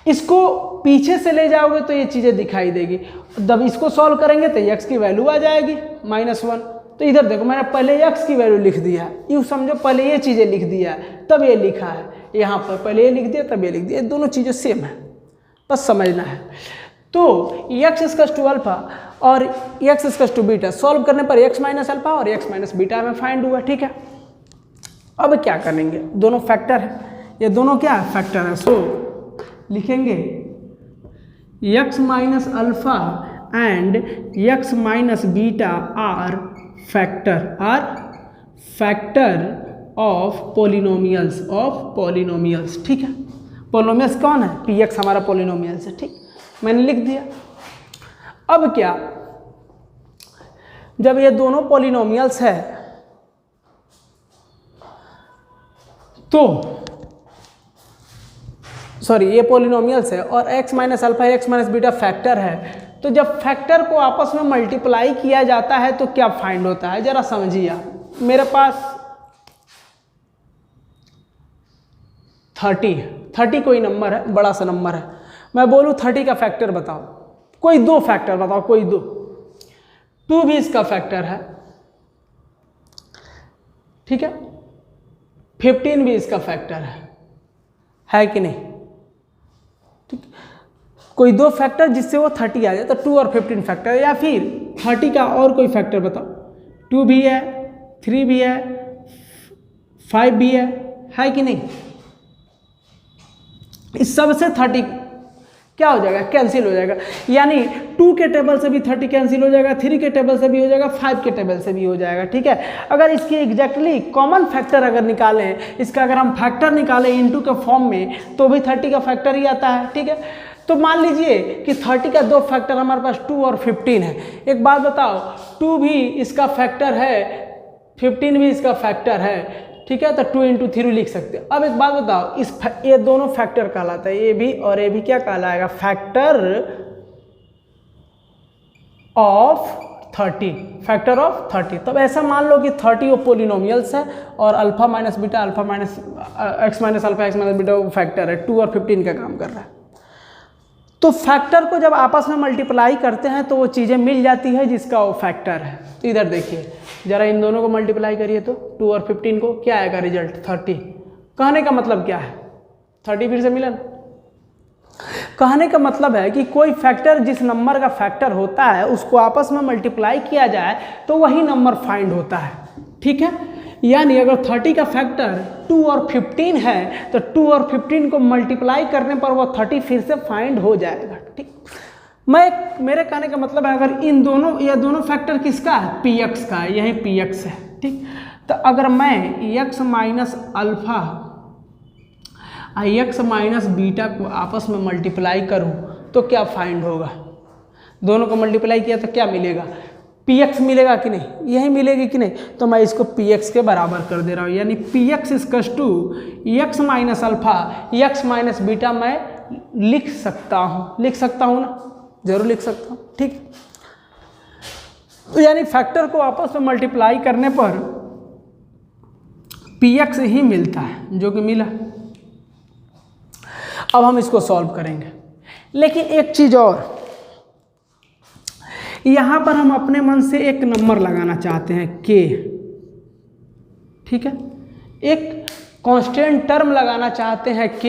Speaker 1: इसको पीछे से ले जाओगे तो ये चीज़ें दिखाई देगी। जब इसको सॉल्व करेंगे तो x की वैल्यू आ जाएगी -1। तो इधर देखो मैंने पहले x की वैल्यू लिख दिया है, यूँ समझो पहले ये चीज़ें लिख दिया है तब ये लिखा है, यहाँ पर पहले ये लिख दिया तब ये लिख दिया, दोनों चीज़ें सेम है, बस समझना है। तो x = अल्फा और x = बीटा सॉल्व करने पर x - अल्फा और x - बीटा में फाइंड हुआ। ठीक है, अब क्या करेंगे, दोनों फैक्टर है, ये दोनों क्या है, फैक्टर है। सो लिखेंगे x - alpha and x - beta are factor of polynomials. ठीक है, पॉलिनोमियल्स कौन है, px हमारा पॉलिनोमियल्स है। ठीक, मैंने लिख दिया। अब क्या, जब ये दोनों पॉलिनोमियल्स है तो ये पॉलिनोमियल्स है और x - alpha x - beta factor है, तो जब फैक्टर को आपस में मल्टीप्लाई किया जाता है तो क्या फाइंड होता है, जरा समझिए आप। मेरे पास 30 कोई नंबर है, बड़ा सा नंबर है, मैं बोलूँ 30 का फैक्टर बताओ, कोई दो फैक्टर बताओ, कोई दो। 2 भी इसका फैक्टर है। ठीक है, 15 भी इसका फैक्टर है कि नहीं। ठीक, कोई दो फैक्टर जिससे वो 30 आ जाए, तो 2 और 15 फैक्टर, या फिर 30 का और कोई फैक्टर बताओ। 2 भी है, 3 भी है, 5 भी है कि नहीं। इस सब से 30 क्या हो जाएगा, कैंसिल हो जाएगा। यानी 2 के टेबल से भी 30 कैंसिल हो जाएगा, 3 के टेबल से भी हो जाएगा, 5 के टेबल से भी हो जाएगा। ठीक है, अगर इसकी एग्जैक्टली कॉमन फैक्टर अगर निकालें, इसका अगर हम फैक्टर निकालें इनटू के फॉर्म में, तो भी 30 का फैक्टर ही आता है। ठीक है, तो मान लीजिए कि 30 का दो फैक्टर हमारे पास 2 और 15 है। एक बात बताओ, 2 भी इसका फैक्टर है, 15 भी इसका फैक्टर है। ठीक है, तो 2 × 3 लिख सकते हैं। अब एक बात बताओ, ये दोनों फैक्टर कहलाता है, ये भी और ये भी क्या कहलाएगा, फैक्टर ऑफ 30। तब ऐसा मान लो कि 30 वो पोलिनोमियल्स है और alpha - beta x - alpha x - beta वो फैक्टर है, 2 और 15 का काम कर रहा है। तो फैक्टर को जब आपस में मल्टीप्लाई करते हैं तो वो चीज़ें मिल जाती है जिसका वो फैक्टर है। तो इधर देखिए जरा, इन दोनों को मल्टीप्लाई करिए तो 2 और 15 को क्या आएगा रिजल्ट, 30। कहने का मतलब क्या है, 30 फिर से मिला ना। कहने का मतलब है कि कोई फैक्टर जिस नंबर का फैक्टर होता है उसको आपस में मल्टीप्लाई किया जाए तो वही नंबर फाइंड होता है। ठीक है, यानी अगर 30 का फैक्टर 2 और 15 है तो 2 और 15 को मल्टीप्लाई करने पर वो 30 फिर से फाइंड हो जाएगा। ठीक, मेरे कहने का मतलब है, अगर इन दोनों, ये दोनों फैक्टर किसका है, px का है, यही px है। ठीक, तो अगर मैं x - अल्फा x - बीटा को आपस में मल्टीप्लाई करूं तो क्या फाइंड होगा, दोनों को मल्टीप्लाई किया तो क्या मिलेगा, px मिलेगा कि नहीं, यही मिलेगी कि नहीं। तो मैं इसको px के बराबर कर दे रहा हूँ, यानी px = x - alpha x - beta मैं लिख सकता हूँ ना, जरूर लिख सकता हूँ। ठीक, तो यानी फैक्टर को आपस में मल्टीप्लाई करने पर px ही मिलता है, जो कि मिला। अब हम इसको सॉल्व करेंगे, लेकिन एक चीज और, यहां पर हम अपने मन से एक नंबर लगाना चाहते हैं k। ठीक है, एक कांस्टेंट टर्म लगाना चाहते हैं k,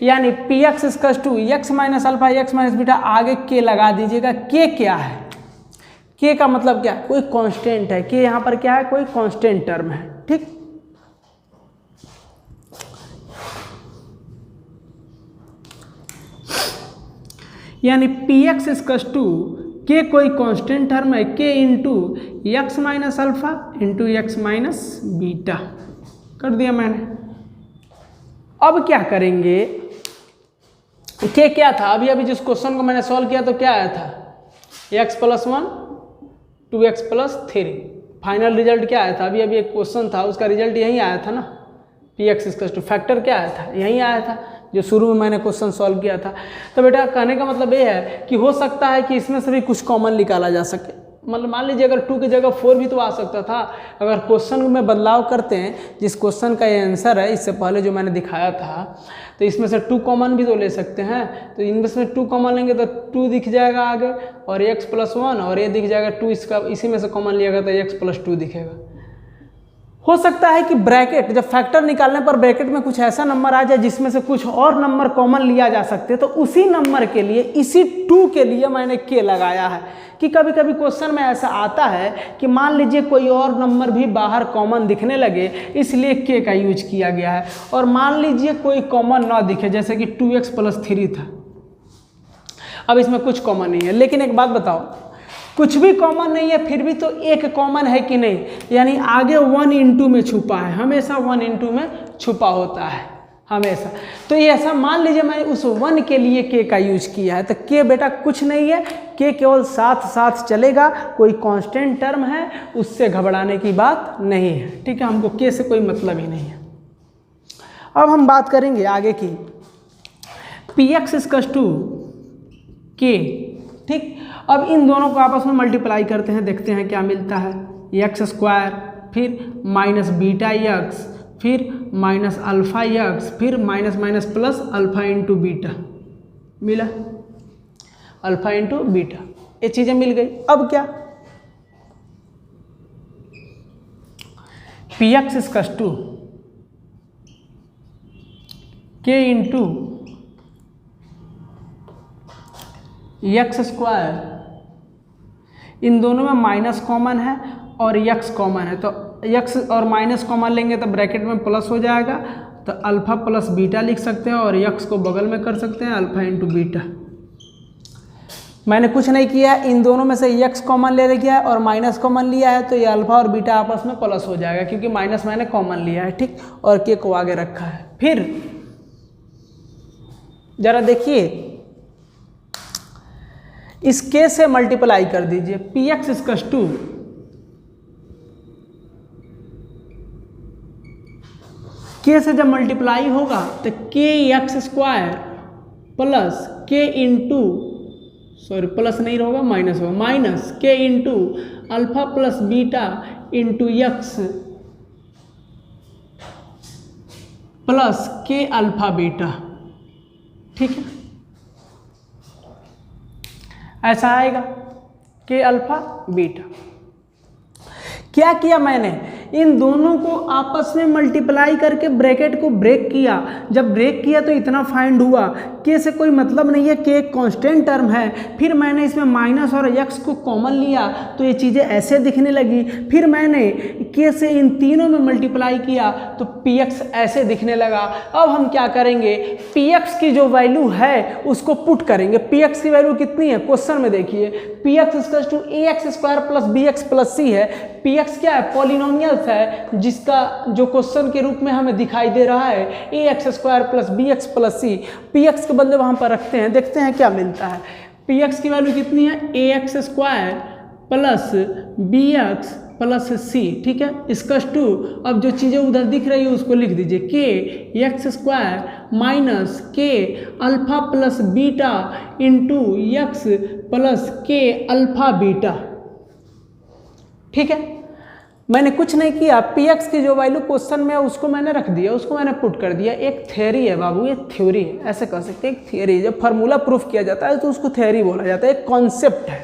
Speaker 1: यानी px = x - alpha x - beta, आगे k लगा दीजिएगा। k क्या है, k का मतलब क्या है, कोई कांस्टेंट है। k यहाँ पर क्या है, कोई कांस्टेंट टर्म है। ठीक, यानी px = k कोई कांस्टेंट टर्म है, k × x - alpha × x - beta कर दिया मैंने। अब क्या करेंगे, k क्या था, अभी जिस क्वेश्चन को मैंने सॉल्व किया तो क्या आया था, x + 1 2x plus 3। Final result क्या आया था? अभी अभी एक क्वेश्चन था, उसका रिजल्ट यही आया था ना, px इक्वल टू फैक्टर क्या आया था? यही आया था जो शुरू में मैंने क्वेश्चन सॉल्व किया था। तो बेटा कहने का मतलब ये है कि हो सकता है कि इसमें से भी कुछ कॉमन निकाला जा सके। मतलब मान लीजिए अगर 2 की जगह 4 भी तो आ सकता था। अगर क्वेश्चन में बदलाव करते हैं, जिस क्वेश्चन का ये आंसर है इससे पहले जो मैंने दिखाया था, तो इसमें से 2 कॉमन भी तो ले सकते हैं। तो इनमें से 2 कॉमन लेंगे तो 2 दिख जाएगा आगे, और x प्लस 1, और ये दिख जाएगा 2, इसका इसी में से कॉमन लिएगा तो x प्लस 2 दिखेगा। हो सकता है कि ब्रैकेट, जब फैक्टर निकालने पर ब्रैकेट में कुछ ऐसा नंबर आ जाए जिसमें से कुछ और नंबर कॉमन लिया जा सकते हैं, तो उसी नंबर के लिए, इसी 2 के लिए मैंने k लगाया है। कि कभी कभी क्वेश्चन में ऐसा आता है कि मान लीजिए कोई और नंबर भी बाहर कॉमन दिखने लगे, इसलिए k का यूज किया गया है। और मान लीजिए कोई कॉमन ना दिखे, जैसे कि 2x प्लस 3 था, अब इसमें कुछ कॉमन नहीं है। लेकिन एक बात बताओ, कुछ भी कॉमन नहीं है फिर भी तो एक कॉमन है कि नहीं? यानी आगे 1 × में छुपा है, हमेशा 1 × में छुपा होता है हमेशा। तो ये ऐसा मान लीजिए मैंने उस 1 के लिए k का यूज किया है, तो k बेटा कुछ नहीं है, k केवल साथ साथ चलेगा, कोई कांस्टेंट टर्म है, उससे घबराने की बात नहीं है। ठीक है, हमको k से कोई मतलब ही नहीं है। अब हम बात करेंगे आगे की, px इक्वल टू k। ठीक, अब इन दोनों को आपस में मल्टीप्लाई करते हैं, देखते हैं क्या मिलता है। x², फिर माइनस बीटा x, फिर माइनस अल्फा x, फिर minus minus plus alpha into beta, मिला अल्फा इंटू बीटा, ये चीज़ें मिल गई। अब क्या, px equal to k into x², इन दोनों में माइनस कॉमन है और x कॉमन है, तो x और माइनस कॉमन लेंगे तो ब्रैकेट में प्लस हो जाएगा, तो अल्फा प्लस बीटा लिख सकते हैं, और x को बगल में कर सकते हैं अल्फा इंटू बीटा। मैंने कुछ नहीं किया, इन दोनों में से x कॉमन ले लिया है और माइनस कॉमन लिया है, तो ये अल्फा और बीटा आपस में प्लस हो जाएगा, क्योंकि माइनस मैंने कॉमन लिया है। ठीक, और k को आगे रखा है। फिर जरा देखिए, इस k से मल्टीप्लाई कर दीजिए, px इक्वल टू k से जब मल्टीप्लाई होगा तो kx² plus k into, sorry plus नहीं होगा माइनस होगा, minus k into alpha plus beta into x plus k alpha beta. ठीक है, ऐसा आएगा k अल्फा बीटा। क्या किया मैंने, इन दोनों को आपस में मल्टीप्लाई करके ब्रैकेट को ब्रेक किया। जब ब्रेक किया तो इतना फाइंड हुआ, k से कोई मतलब नहीं है, k एक कांस्टेंट टर्म है। फिर मैंने इसमें माइनस और x को कॉमन लिया तो ये चीज़ें ऐसे दिखने लगी। फिर मैंने k से इन तीनों में मल्टीप्लाई किया तो px ऐसे दिखने लगा। अब हम क्या करेंगे, px की जो वैल्यू है उसको पुट करेंगे। px की वैल्यू कितनी है क्वेश्चन में देखिए, px equal to ax² plus bx plus c है। px क्या है, पॉलिनोमियल्स है, जिसका जो क्वेश्चन के रूप में हमें दिखाई दे रहा है ax² plus bx plus c। px के बदले वहाँ पर रखते हैं, देखते हैं क्या मिलता है। px की वैल्यू कितनी है, ax² plus bx plus c। ठीक है, इसका टू, अब जो चीज़ें उधर दिख रही है उसको लिख दीजिए, k x² minus k alpha plus beta into x plus k alpha beta. ठीक है, मैंने कुछ नहीं किया, px की जो वैल्यू क्वेश्चन में है उसको मैंने रख दिया, उसको मैंने पुट कर दिया। एक थ्योरी है बाबू, ये थ्योरी है, ऐसे कह सकते हैं, एक थ्योरी। जब फार्मूला प्रूफ किया जाता है तो उसको थ्योरी बोला जाता है, एक कॉन्सेप्ट है।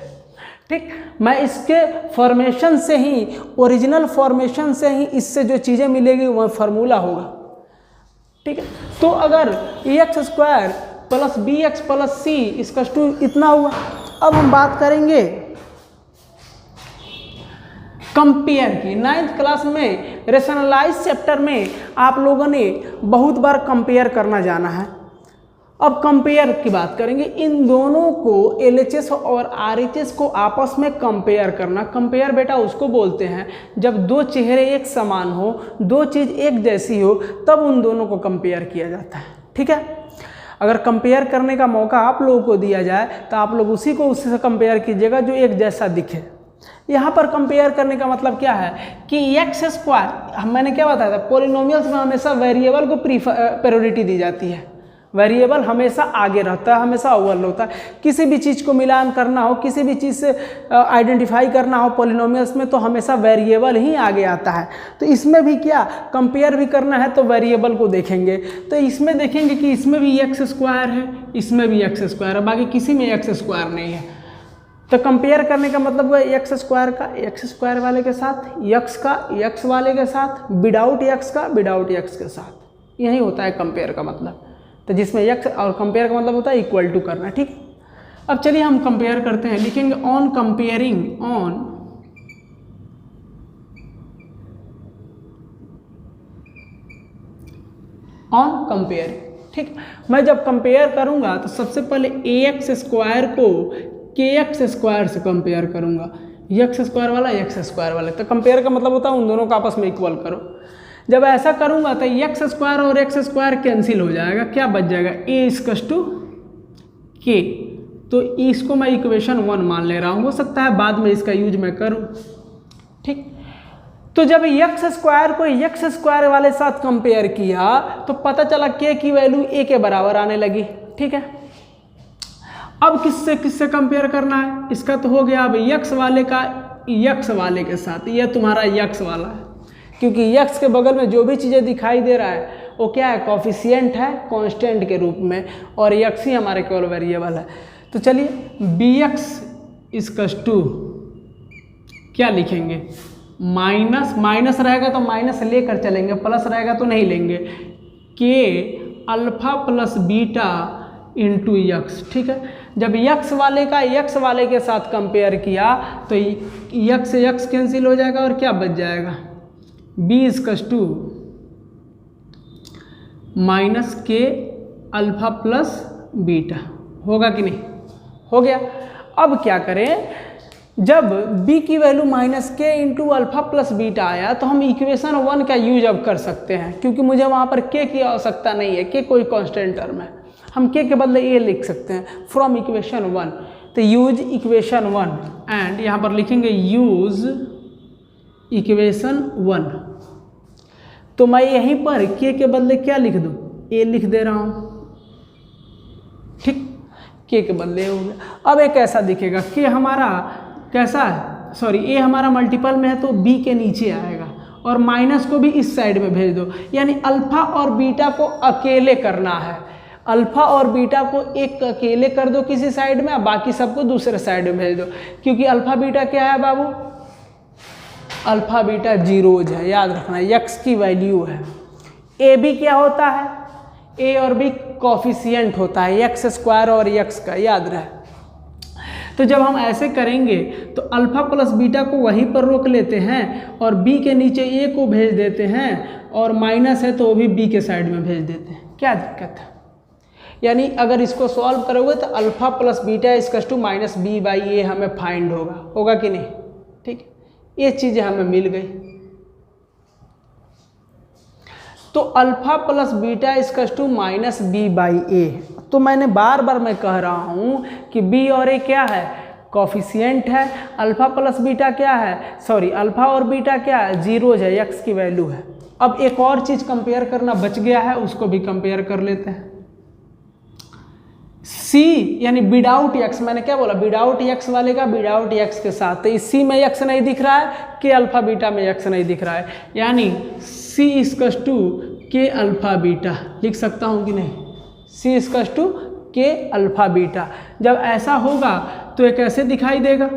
Speaker 1: ठीक, मैं इसके फॉर्मेशन से ही, ओरिजिनल फॉर्मेशन से ही इससे जो चीज़ें मिलेगी वह फार्मूला होगा। ठीक है, तो अगर ax² plus bx plus c इसका टू इतना हुआ। अब हम बात करेंगे कंपेयर की। 9th क्लास में रेशनलाइज चैप्टर में आप लोगों ने बहुत बार कंपेयर करना जाना है। अब कंपेयर की बात करेंगे, इन दोनों को LHS और RHS को आपस में कंपेयर करना। कंपेयर बेटा उसको बोलते हैं जब दो चेहरे एक समान हो, दो चीज़ एक जैसी हो, तब उन दोनों को कंपेयर किया जाता है। ठीक है, अगर कंपेयर करने का मौका आप लोगों को दिया जाए तो आप लोग उसी को उससे कंपेयर कीजिएगा जो एक जैसा दिखे। यहाँ पर कंपेयर करने का मतलब क्या है कि एक्स स्क्वायर, मैंने क्या बताया था, पॉलिनोमियल्स में हमेशा वेरिएबल को प्रायोरिटी दी जाती है। वेरिएबल हमेशा आगे रहता है, हमेशा अव्वल होता है। किसी भी चीज़ को मिलान करना हो, किसी भी चीज़ से आइडेंटिफाई करना हो पॉलिनोमियल्स में, तो हमेशा वेरिएबल ही आगे आता है। तो इसमें भी क्या कंपेयर भी करना है तो वेरिएबल को देखेंगे। तो इसमें देखेंगे कि इसमें भी एक्स स्क्वायर है, इसमें भी एक्स स्क्वायर है, बाकी किसी में एक्स स्क्वायर नहीं है। तो कंपेयर करने का मतलब हुआ एक्स स्क्वायर का एक्स स्क्वायर वाले के साथ, यक्स का यक्स वाले के साथ, विदाउट यक्स का विदाउट यक्स के साथ। यही होता है कंपेयर का मतलब। तो जिसमें यक्स और कंपेयर का मतलब होता है इक्वल टू करना। ठीक है, अब चलिए हम कंपेयर करते हैं। लिखेंगे ऑन कंपेयरिंग, ऑन कंपेयरिंग। ठीक, मैं जब कंपेयर करूंगा तो सबसे पहले ए एक्स स्क्वायर को के एक्स स्क्वायर से कंपेयर करूंगा, एक्स स्क्वायर वाला एक्स स्क्वायर वाला। तो कंपेयर का मतलब होता है उन दोनों को आपस में इक्वल करो। जब ऐसा करूंगा तो एक्स स्क्वायर और एक्स स्क्वायर कैंसिल हो जाएगा, क्या बच जाएगा, ए इक्वल्स टू के। तो इसको मैं इक्वेशन 1 मान ले रहा हूँ, हो सकता है बाद में इसका यूज मैं करूँ। ठीक, तो जब एक्स स्क्वायर को एक्स स्क्वायर वाले साथ कंपेयर किया तो पता चला के की वैल्यू ए के बराबर आने लगी। ठीक है, अब किससे किससे कंपेयर करना है, इसका तो हो गया। अब यक्स वाले का यक्स वाले के साथ, ये तुम्हारा यक्स वाला है, क्योंकि यक्स के बगल में जो भी चीज़ें दिखाई दे रहा है वो क्या है, कॉफिशिएंट है कांस्टेंट के रूप में, और यक्स ही हमारे केवल वेरिएबल है। तो चलिए बी एक्स इक्वल्स टू क्या लिखेंगे, माइनस, माइनस रहेगा तो माइनस लेकर चलेंगे, प्लस रहेगा तो नहीं लेंगे, के alpha plus beta into x. ठीक है, जब यक्स वाले का यक्स वाले के साथ कंपेयर किया तो यक्स से यक्स कैंसिल हो जाएगा और क्या बच जाएगा, बी इक्वल्स टू माइनस के अल्फा प्लस बीटा। होगा कि नहीं, हो गया। अब क्या करें, जब b की वैल्यू माइनस के इंटू अल्फा प्लस बीटा आया तो हम इक्वेशन 1 का यूज अब कर सकते हैं, क्योंकि मुझे वहाँ पर k की आवश्यकता नहीं है, k कोई कांस्टेंट टर्म है, हम k के बदले a लिख सकते हैं फ्रॉम इक्वेशन 1। तो यूज इक्वेशन 1 एंड यहाँ पर लिखेंगे यूज इक्वेशन 1। तो मैं यहीं पर k के बदले क्या लिख दूँ, a लिख दे रहा हूँ। ठीक, k के बदले हो गया। अब एक ऐसा दिखेगा कि हमारा कैसा है, सॉरी ए हमारा मल्टीपल में है तो b के नीचे आएगा, और माइनस को भी इस साइड में भेज दो, यानी अल्फा और बीटा को अकेले करना है। अल्फा और बीटा को एक अकेले कर दो किसी साइड में, बाकी सबको दूसरे साइड में भेज दो, क्योंकि अल्फा बीटा क्या है बाबू, अल्फा बीटा जीरोज है, याद रखना, यक्स की वैल्यू है। ए बी क्या होता है, ए और बी कॉफिशिएंट होता है, एक्स स्क्वायर और यक्स का, याद रहे। तो जब हम ऐसे करेंगे तो अल्फा प्लस बीटा को वहीं पर रोक लेते हैं और बी के नीचे ए को भेज देते हैं, और माइनस है तो वो भी बी के साइड में भेज देते हैं, क्या दिक्कत है। यानी अगर इसको सॉल्व करोगे तो alpha plus beta equals to minus b by a हमें फाइंड होगा, होगा कि नहीं। ठीक, ये चीज़ें हमें मिल गई। तो alpha plus beta equals to minus b by a. तो मैंने बार बार मैं कह रहा हूँ कि बी और ए क्या है, कॉफिशिएंट है, अल्फा प्लस बीटा क्या है, सॉरी अल्फा और बीटा क्या है, जीरोज है, एक्स की वैल्यू है। अब एक और चीज़ कंपेयर करना बच गया है, उसको भी कंपेयर कर लेते हैं। सी यानी विदाउट एक्स, मैंने क्या बोला, विदाउट एक्स वाले का विदाउट एक्स के साथ। तो इस सी में एक्स नहीं दिख रहा है, के अल्फा बीटा में एक्स नहीं दिख रहा है, यानी सी इक्वल्स टू के अल्फा बीटा लिख सकता हूँ कि नहीं, सी इक्वल्स टू के अल्फा बीटा। जब ऐसा होगा तो ये कैसे दिखाई देगा,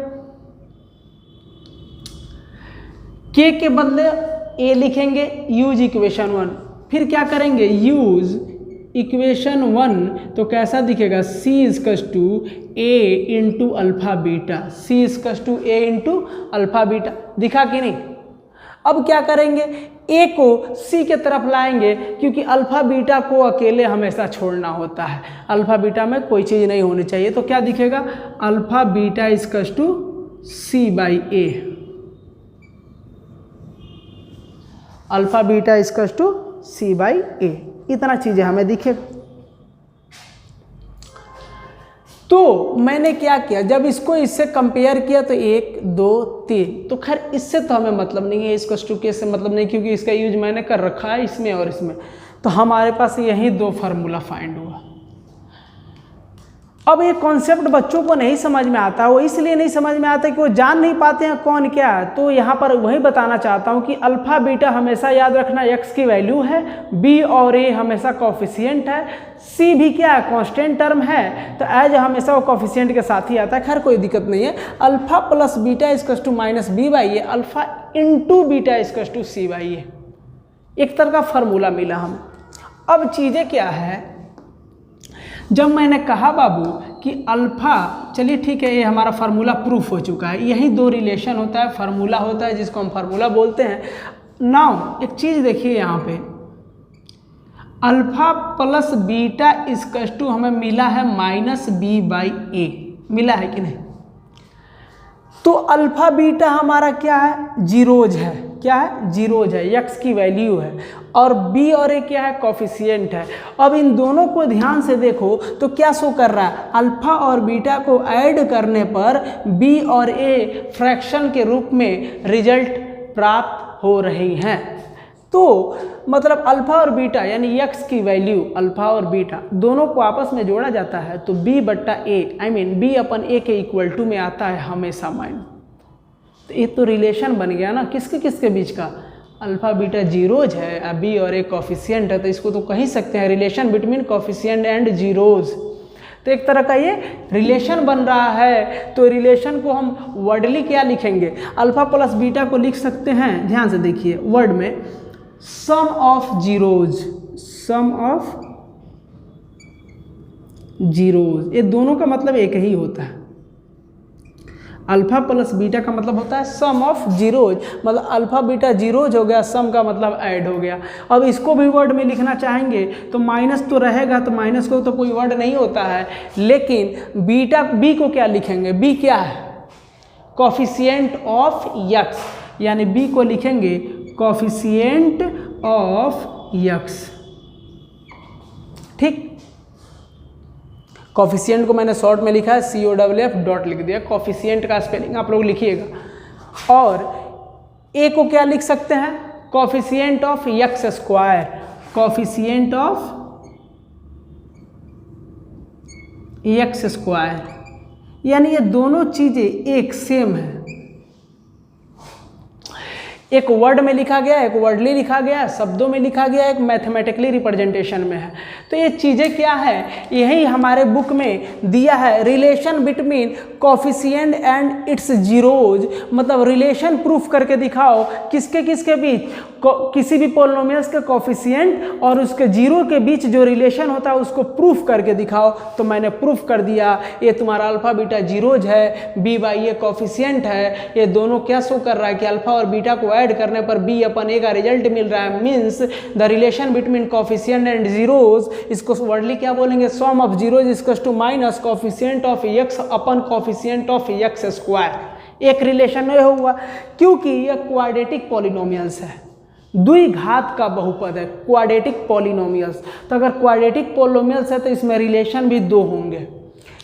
Speaker 1: के के बदले ए लिखेंगे, यूज इक्वेशन 1, फिर क्या करेंगे, यूज इक्वेशन 1, तो कैसा दिखेगा, c equals to a into alpha beta, c equals to a into alpha beta, दिखा कि नहीं। अब क्या करेंगे, ए को सी के तरफ लाएंगे, क्योंकि अल्फा बीटा को अकेले हमेशा छोड़ना होता है, अल्फा बीटा में कोई चीज़ नहीं होनी चाहिए। तो क्या दिखेगा, alpha beta equals to c by a, alpha beta equals to c by a, इतना चीज़ें हमें दिखेगा। तो मैंने क्या किया, जब इसको इससे कंपेयर किया तो 1 2 3, तो खैर इससे तो हमें मतलब नहीं है, इसको टू के से मतलब नहीं, क्योंकि इसका यूज मैंने कर रखा है इसमें और इसमें, तो हमारे पास यही 2 फार्मूला फाइंड हुआ। अब ये कॉन्सेप्ट बच्चों को नहीं समझ में आता, वो इसलिए नहीं समझ में आता कि वो जान नहीं पाते हैं कौन क्या है। तो यहाँ पर वही बताना चाहता हूँ कि अल्फा बीटा हमेशा याद रखना x की वैल्यू है, b और a हमेशा कॉफिशिएंट है, c भी क्या है, कांस्टेंट टर्म है, तो एज हमेशा वो कॉफिशिएंट के साथ ही आता है। खैर कोई दिक्कत नहीं है। अल्फा प्लस बीटा इजकस to minus b by a, alpha into beta इजकस टू c बाई ए, एक तरह का फार्मूला मिला हमें। अब चीज़ें क्या है, जब मैंने कहा बाबू कि अल्फा, चलिए ठीक है, ये हमारा फार्मूला प्रूफ हो चुका है, यही 2 रिलेशन होता है, फार्मूला होता है जिसको हम फार्मूला बोलते हैं। नाउ एक चीज़ देखिए यहाँ पे, अल्फा प्लस बीटा इजकस टू हमें मिला है माइनस b बाई ए, मिला है कि नहीं? तो अल्फा बीटा हमारा क्या है, जीरोज है, क्या है, जीरोज है, x की वैल्यू है, और b और a क्या है, कॉफिशिएंट है। अब इन दोनों को ध्यान से देखो तो क्या शो कर रहा है, अल्फा और बीटा को ऐड करने पर b और a फ्रैक्शन के रूप में रिजल्ट प्राप्त हो रही हैं। तो मतलब अल्फा और बीटा यानी x की वैल्यू, अल्फा और बीटा दोनों को आपस में जोड़ा जाता है तो b बट्टा a, I mean b upon a के इक्वल टू में आता है हमेशा माइन। तो ये तो रिलेशन बन गया ना, किसके किसके बीच का, अल्फा बीटा जीरोज है, b और a कॉफिशिएंट है, तो इसको तो कह ही सकते हैं relation between coefficient and zeros. तो एक तरह का ये रिलेशन बन रहा है। तो रिलेशन को हम वर्डली क्या लिखेंगे, अल्फा प्लस बीटा को लिख सकते हैं, ध्यान से देखिए वर्ड में, sum of zeros, sum of zeros, ये दोनों का मतलब एक ही होता है। अल्फा प्लस बीटा का मतलब होता है सम ऑफ जीरोज, मतलब अल्फा बीटा जीरोज हो गया, सम का मतलब ऐड हो गया। अब इसको भी वर्ड में लिखना चाहेंगे तो माइनस तो रहेगा, तो माइनस को तो कोई वर्ड नहीं होता है, लेकिन बीटा बी को क्या लिखेंगे, बी क्या है, कॉफिशिएंट ऑफ यक्स, यानी बी को लिखेंगे कॉफिशिएंट ऑफ यक्स। ठीक, कॉफिशिएंट को मैंने शॉर्ट में लिखा है COFF डॉट लिख दिया, कॉफिशिएंट का स्पेलिंग आप लोग लिखिएगा। और ए को क्या लिख सकते हैं, coefficient of x square, coefficient of x square, यानी ये दोनों चीजें एक सेम है, एक वर्ड में लिखा गया, एक वर्डली लिखा गया, शब्दों में लिखा गया, एक मैथमेटिकली रिप्रेजेंटेशन में है। तो ये चीज़ें क्या है, यही हमारे बुक में दिया है, relation between coefficient and its zeros, मतलब रिलेशन प्रूफ करके दिखाओ किसके किसके बीच, किसी भी पोलिनोमियल्स के कॉफिशिएंट और उसके जीरो के बीच जो रिलेशन होता है उसको प्रूफ करके दिखाओ। तो मैंने प्रूफ कर दिया, ये तुम्हारा अल्फा बीटा जीरोज है, b बाई ए कॉफिशिएंट है, ये दोनों क्या शो कर रहा है कि अल्फा और बीटा को ऐड करने पर b अपन a का रिजल्ट मिल रहा है, means the relation between coefficient and zeros, इसको वर्डली क्या बोलेंगे, sum of zeros equals to minus coefficient of x upon coefficient of x square. एक रिलेशन ये हुआ क्योंकि ये क्वाड्रेटिक पॉलिनोमियल्स है, द्विघात का बहुपद है, क्वाड्रेटिक पॉलिनोमियल्स। तो अगर क्वाड्रेटिक पॉलिनोमियल्स है तो इसमें रिलेशन भी 2 होंगे,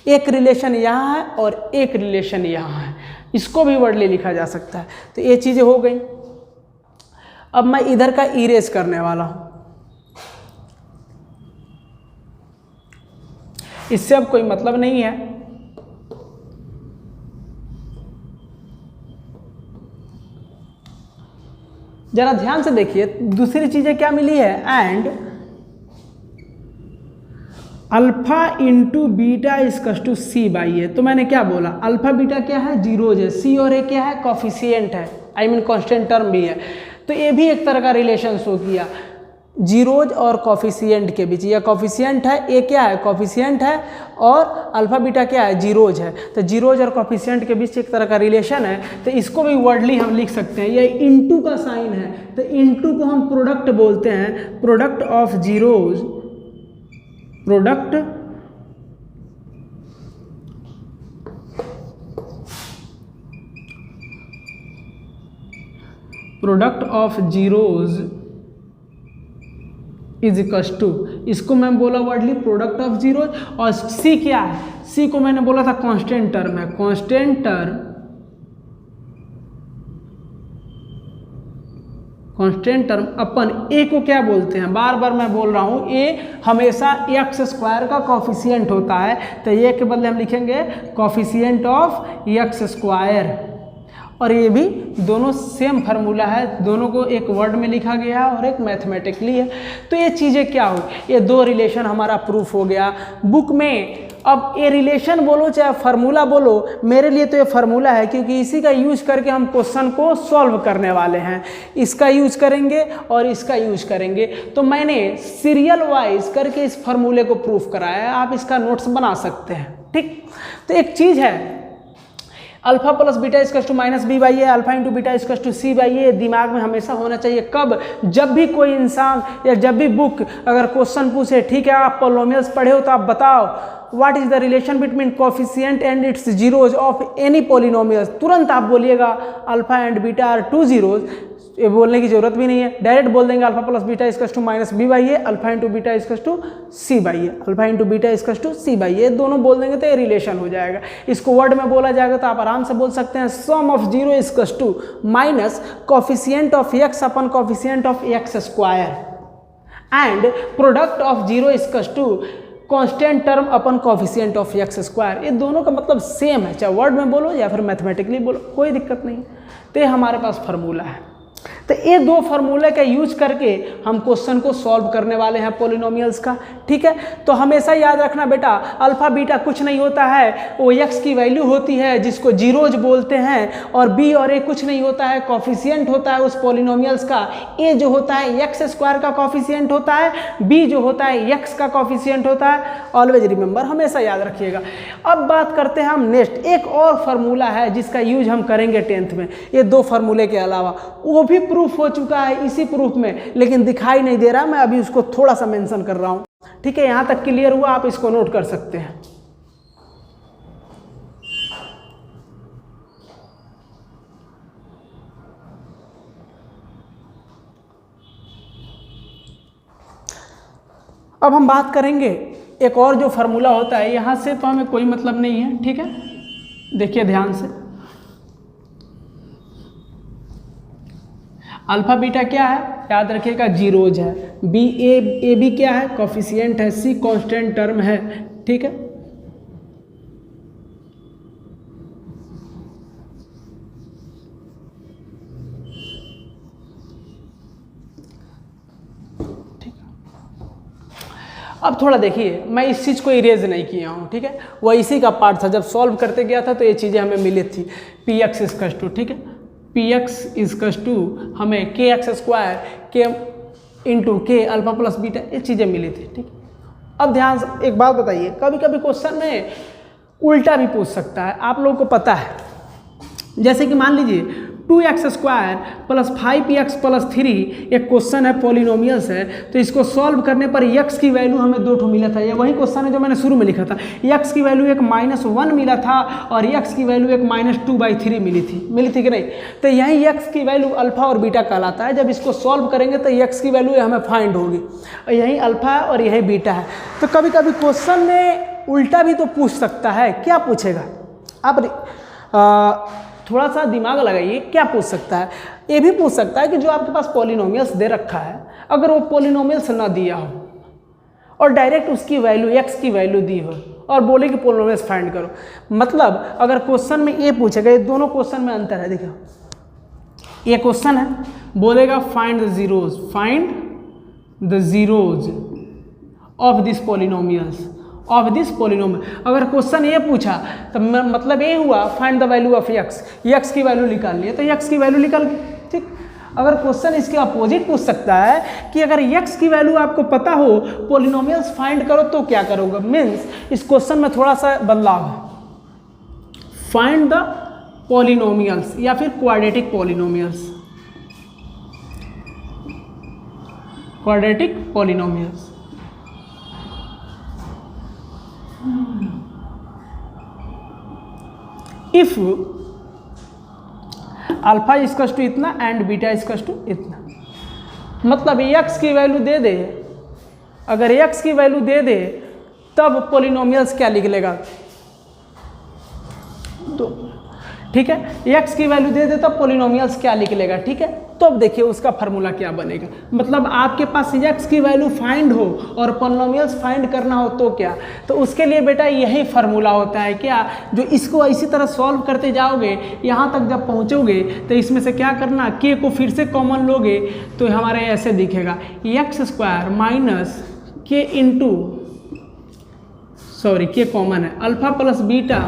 Speaker 1: एक रिलेशन यहाँ है और एक रिलेशन यहाँ है, इसको भी वर्डली लिखा जा सकता है। तो ये चीज़ें हो गई। अब मैं इधर का इरेज करने वाला हूँ, इससे अब कोई मतलब नहीं है। जरा ध्यान से देखिए, दूसरी चीजें क्या मिली है, एंड अल्फा इंटू बीटा इजकस टू सी बाई ए। तो मैंने क्या बोला, अल्फा बीटा क्या है, जीरोज है, सी और ए क्या है, कॉफिशिएंट है, आई मीन कांस्टेंट टर्म भी है। तो ये भी एक तरह का रिलेशन शो किया जीरोज और कॉफिशिएंट के बीच, या कॉफिशिएंट है, ए क्या है, कॉफिशिएंट है, और अल्फा बीटा क्या है, जीरोज है। तो जीरोज और कॉफिशिएंट के बीच एक तरह का रिलेशन है। तो इसको भी वर्डली हम लिख सकते हैं, ये इंटू का साइन है, तो इंटू को हम प्रोडक्ट बोलते हैं, product of zeros, product of zeros is equals to, इसको मैं बोला वर्डली प्रोडक्ट ऑफ जीरो, और सी क्या है, सी को मैंने बोला था कांस्टेंट टर्म है, कांस्टेंट टर्म अपन ए को क्या बोलते हैं, बार बार मैं बोल रहा हूँ, ए हमेशा एक्स स्क्वायर का कॉफिशिएंट होता है, तो ये के बदले हम लिखेंगे कॉफिशिएंट ऑफ एक्स स्क्वायर, और ये भी दोनों सेम फार्मूला है, दोनों को एक वर्ड में लिखा गया है और एक मैथमेटिकली है। तो ये चीज़ें क्या हुई, ये दो रिलेशन हमारा प्रूफ हो गया बुक में। अब ये रिलेशन बोलो चाहे फार्मूला बोलो, मेरे लिए तो ये फार्मूला है, क्योंकि इसी का यूज करके हम क्वेश्चन को सॉल्व करने वाले हैं, इसका यूज करेंगे और इसका यूज करेंगे। तो मैंने सीरियल वाइज करके इस फार्मूले को प्रूफ कराया है, आप इसका नोट्स बना सकते हैं, ठीक। तो एक चीज़ है, alpha plus beta equals to minus b by a, alpha into beta equals to c by a, दिमाग में हमेशा होना चाहिए। कब, जब भी कोई इंसान या जब भी बुक अगर क्वेश्चन पूछे, ठीक है आप पॉलिनोमियल्स पढ़े हो तो आप बताओ what is the relation between coefficient and its zeros of any polynomials, तुरंत आप बोलिएगा alpha and beta are two zeros, ये बोलने की जरूरत भी नहीं है, डायरेक्ट बोल देंगे alpha plus beta equals to minus b by a, alpha into beta equals to c by a, alpha into beta equals to c by a, दोनों बोल देंगे तो ये रिलेशन हो जाएगा। इसको वर्ड में बोला जाएगा तो आप आराम से बोल सकते हैं sum of zero equals to minus coefficient of x upon coefficient of x square and product of zero equals to constant term upon coefficient of x square. ये दोनों का मतलब सेम है, चाहे वर्ड में बोलो या फिर मैथमेटिकली बोलो, कोई दिक्कत नहीं। तो ये हमारे पास फार्मूला है। तो ये दो फार्मूले का यूज करके हम क्वेश्चन को सॉल्व करने वाले हैं पॉलिनोमियल्स का, ठीक है। तो हमेशा याद रखना बेटा, अल्फा बीटा कुछ नहीं होता है, वो एक्स की वैल्यू होती है जिसको जीरोज बोलते हैं, और बी और ए कुछ नहीं होता है, कॉफिशिएंट होता है उस पॉलिनोमियल्स का। ए जो होता है एक्स स्क्वायर का कॉफिशिएंट होता है, बी जो होता है एक्स का कॉफिशिएंट होता है। ऑलवेज रिमेंबर, हमेशा याद रखिएगा। अब बात करते हैं हम नेक्स्ट, एक और फार्मूला है जिसका यूज हम करेंगे 10th में, ये दो फार्मूले के अलावा, वो भी प्रूफ हो चुका है इसी प्रूफ में, लेकिन दिखाई नहीं दे रहा, मैं अभी उसको थोड़ा सा मेंशन कर रहा हूं, ठीक है। यहां तक क्लियर हुआ, आप इसको नोट कर सकते हैं। अब हम बात करेंगे एक और जो फार्मूला होता है, यहां से तो हमें कोई मतलब नहीं है, ठीक है। देखिए ध्यान से, अल्फा बीटा क्या है, याद रखिएगा जीरोज है, बी ए बी क्या है, कॉफिशिएंट है, सी कांस्टेंट टर्म है, ठीक है। अब थोड़ा देखिए, मैं इस चीज़ को इरेज नहीं किया हूँ, ठीक है, वह इसी का पार्ट था। जब सॉल्व करते गया था तो ये चीज़ें हमें मिली थी, पी एक्स इक्वल्स टू, ठीक है, पी एक्स इक्वल्स टू हमें के एक्स स्क्वायर के इंटू के अल्फा प्लस बीटा, ये चीज़ें मिली थी, ठीक। अब ध्यान से एक बात बताइए, कभी कभी क्वेश्चन में उल्टा भी पूछ सकता है, आप लोगों को पता है। जैसे कि मान लीजिए 2x square plus 5x plus 3 एक क्वेश्चन है, पॉलिनोमियल्स है, तो इसको सॉल्व करने पर x की वैल्यू हमें 2 मिला था। ये वही क्वेश्चन है जो मैंने शुरू में लिखा था, x की वैल्यू एक -1 मिला था और x की वैल्यू एक -2/3 मिली थी कि नहीं। तो यही x की वैल्यू अल्फा और बीटा कहलाता है। जब इसको सॉल्व करेंगे तो x की वैल्यू हमें फाइंड होगी, और यही अल्फा है और यही बीटा है। तो कभी कभी क्वेश्चन में उल्टा भी तो पूछ सकता है, क्या पूछेगा आप थोड़ा सा दिमाग लगाइए, क्या पूछ सकता है। ये भी पूछ सकता है कि जो आपके पास पॉलिनोमियल्स दे रखा है, अगर वो पॉलिनोमियल्स ना दिया हो और डायरेक्ट उसकी वैल्यू x की वैल्यू दी हो और बोले कि पॉलिनोमियल्स फाइंड करो, मतलब अगर क्वेश्चन में ये पूछेगा, ये दोनों क्वेश्चन में अंतर है। देखो ये क्वेश्चन है, बोलेगा find the zeros of this polynomials of this polynomial. अगर क्वेश्चन ये पूछा तो मतलब ये हुआ find the value of x की वैल्यू निकाल लिए, तो x की वैल्यू निकाल, ठीक। अगर क्वेश्चन इसके अपोजिट पूछ सकता है कि अगर x की वैल्यू आपको पता हो, पॉलिनोमियल्स फाइंड करो, तो क्या करोगे। मीन्स इस क्वेश्चन में थोड़ा सा बदलाव है, फाइंड द पॉलिनोमियल्स या फिर quadratic polynomials. If alpha equals to इतना एंड बीटा इक्वल्स टू इतना, मतलब x की वैल्यू दे दे अगर x की वैल्यू दे दे तब पोलिनोमियल्स क्या लिख लेगा, तो ठीक है, x की वैल्यू दे दे तब पोलिनोमियल्स क्या लिख लेगा, ठीक है। तो अब देखिए उसका फार्मूला क्या बनेगा, मतलब आपके पास x की वैल्यू फाइंड हो और पोलिनोमियल्स फाइंड करना हो तो क्या, तो उसके लिए बेटा यही फार्मूला होता है क्या, जो इसको इसी तरह सॉल्व करते जाओगे यहाँ तक जब पहुँचोगे तो इसमें से क्या करना, k को फिर से कॉमन लोगे तो हमारे ऐसे दिखेगा x² minus k into, sorry k common है, alpha plus beta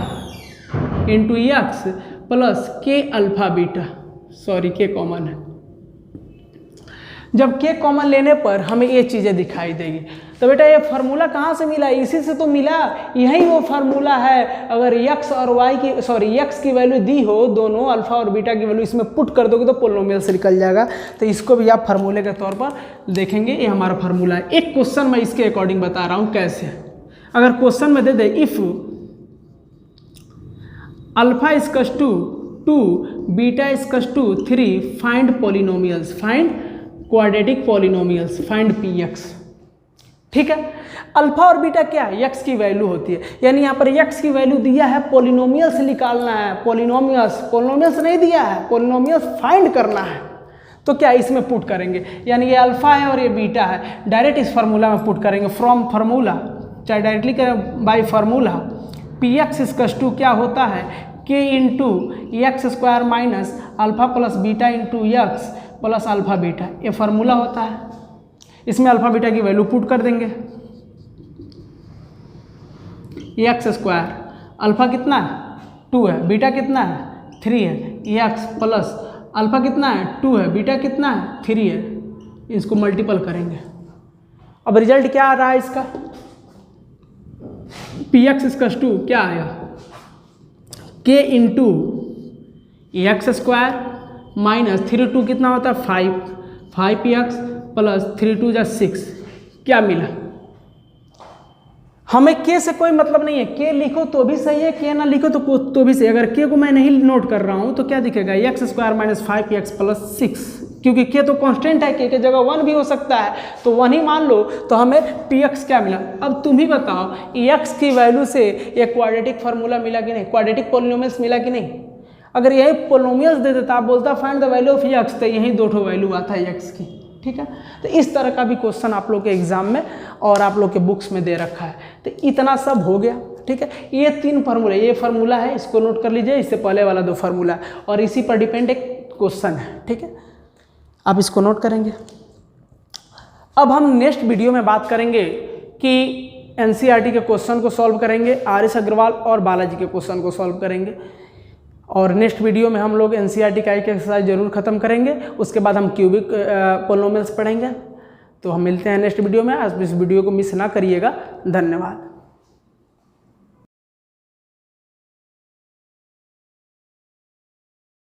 Speaker 1: into x plus k alpha beta, sorry k common है। जब के कॉमन लेने पर हमें ये चीज़ें दिखाई देगी। तो बेटा ये फार्मूला कहाँ से मिला, इसी से तो मिला, यही वो फार्मूला है। अगर x और y की x की वैल्यू दी हो, दोनों अल्फा और बीटा की वैल्यू इसमें पुट कर दोगे तो पोलिनोमियल से निकल जाएगा। तो इसको भी आप फार्मूले के तौर पर देखेंगे, ये हमारा फार्मूला है। एक क्वेश्चन मैं इसके अकॉर्डिंग बता रहा हूँ कैसे। अगर क्वेश्चन में दे दे इफ़ अल्फा इजकस टू 2 बीटा इजकस to 3 find polynomials, find quadratic polynomials, find px, ठीक है। अल्फा और बीटा क्या है, x की वैल्यू होती है, यानी यहाँ पर x की वैल्यू दिया है, पोलिनोमियल्स निकालना है, पोलिनोमियल्स नहीं दिया है, पोलिनोमियल्स फाइंड करना है। तो क्या इसमें पुट करेंगे, यानी ये अल्फा है और ये बीटा है, डायरेक्ट इस फार्मूला में पुट करेंगे फ्रॉम फार्मूला, चाहे डायरेक्टली करें बाय फार्मूला। px इजकस टू क्या होता है, k into x² minus alpha plus beta into x plus alpha beta, ये फार्मूला होता है। इसमें अल्फा बीटा की वैल्यू पुट कर देंगे, x², अल्फा कितना है 2 है, बीटा कितना है 3 है, x प्लस अल्फा कितना है 2 है, बीटा कितना है 3 है, इसको मल्टीपल करेंगे। अब रिजल्ट क्या आ रहा है इसका, px इजकस टू क्या आया, k इंटू x² माइनस 3 2 कितना होता है 5px प्लस 3 2 जा 6, क्या मिला। हमें k से कोई मतलब नहीं है, k लिखो तो भी सही है, k ना लिखो तो भी सही। अगर k को मैं नहीं नोट कर रहा हूं तो क्या दिखेगा, x² माइनस 5px प्लस 6, क्योंकि k तो कांस्टेंट है, k की जगह 1 भी हो सकता है, तो 1 ही मान लो। तो हमें px क्या मिला। अब तुम ही बताओ x की वैल्यू से ये क्वाड्रेटिक फार्मूला मिला कि नहीं, क्वाड्रेटिक पोलिनोमियल्स मिला कि नहीं। अगर यही पोलिनोमियल्स दे देता, आप बोलता find the value of x, तो यही 2 वैल्यू आता है x की, ठीक है। तो इस तरह का भी क्वेश्चन आप लोग के एग्जाम में और आप लोग के बुक्स में दे रखा है। तो इतना सब हो गया, ठीक है। ये 3 फार्मूला, ये फार्मूला है, इसको नोट कर लीजिए, इससे पहले वाला 2 फार्मूला है और इसी पर डिपेंड एक क्वेश्चन है, ठीक है। आप इसको नोट करेंगे। अब हम नेक्स्ट वीडियो में बात करेंगे कि एनसीईआरटी के क्वेश्चन को सॉल्व करेंगे, आर.एस. अग्रवाल और बालाजी के क्वेश्चन को सॉल्व करेंगे। और नेक्स्ट वीडियो में हम लोग एनसीईआरटी का एक एक्सरसाइज जरूर खत्म करेंगे, उसके बाद हम क्यूबिक पोलिनोमियल्स पढ़ेंगे। तो हम मिलते हैं नेक्स्ट वीडियो में, आप इस वीडियो को मिस ना करिएगा। धन्यवाद।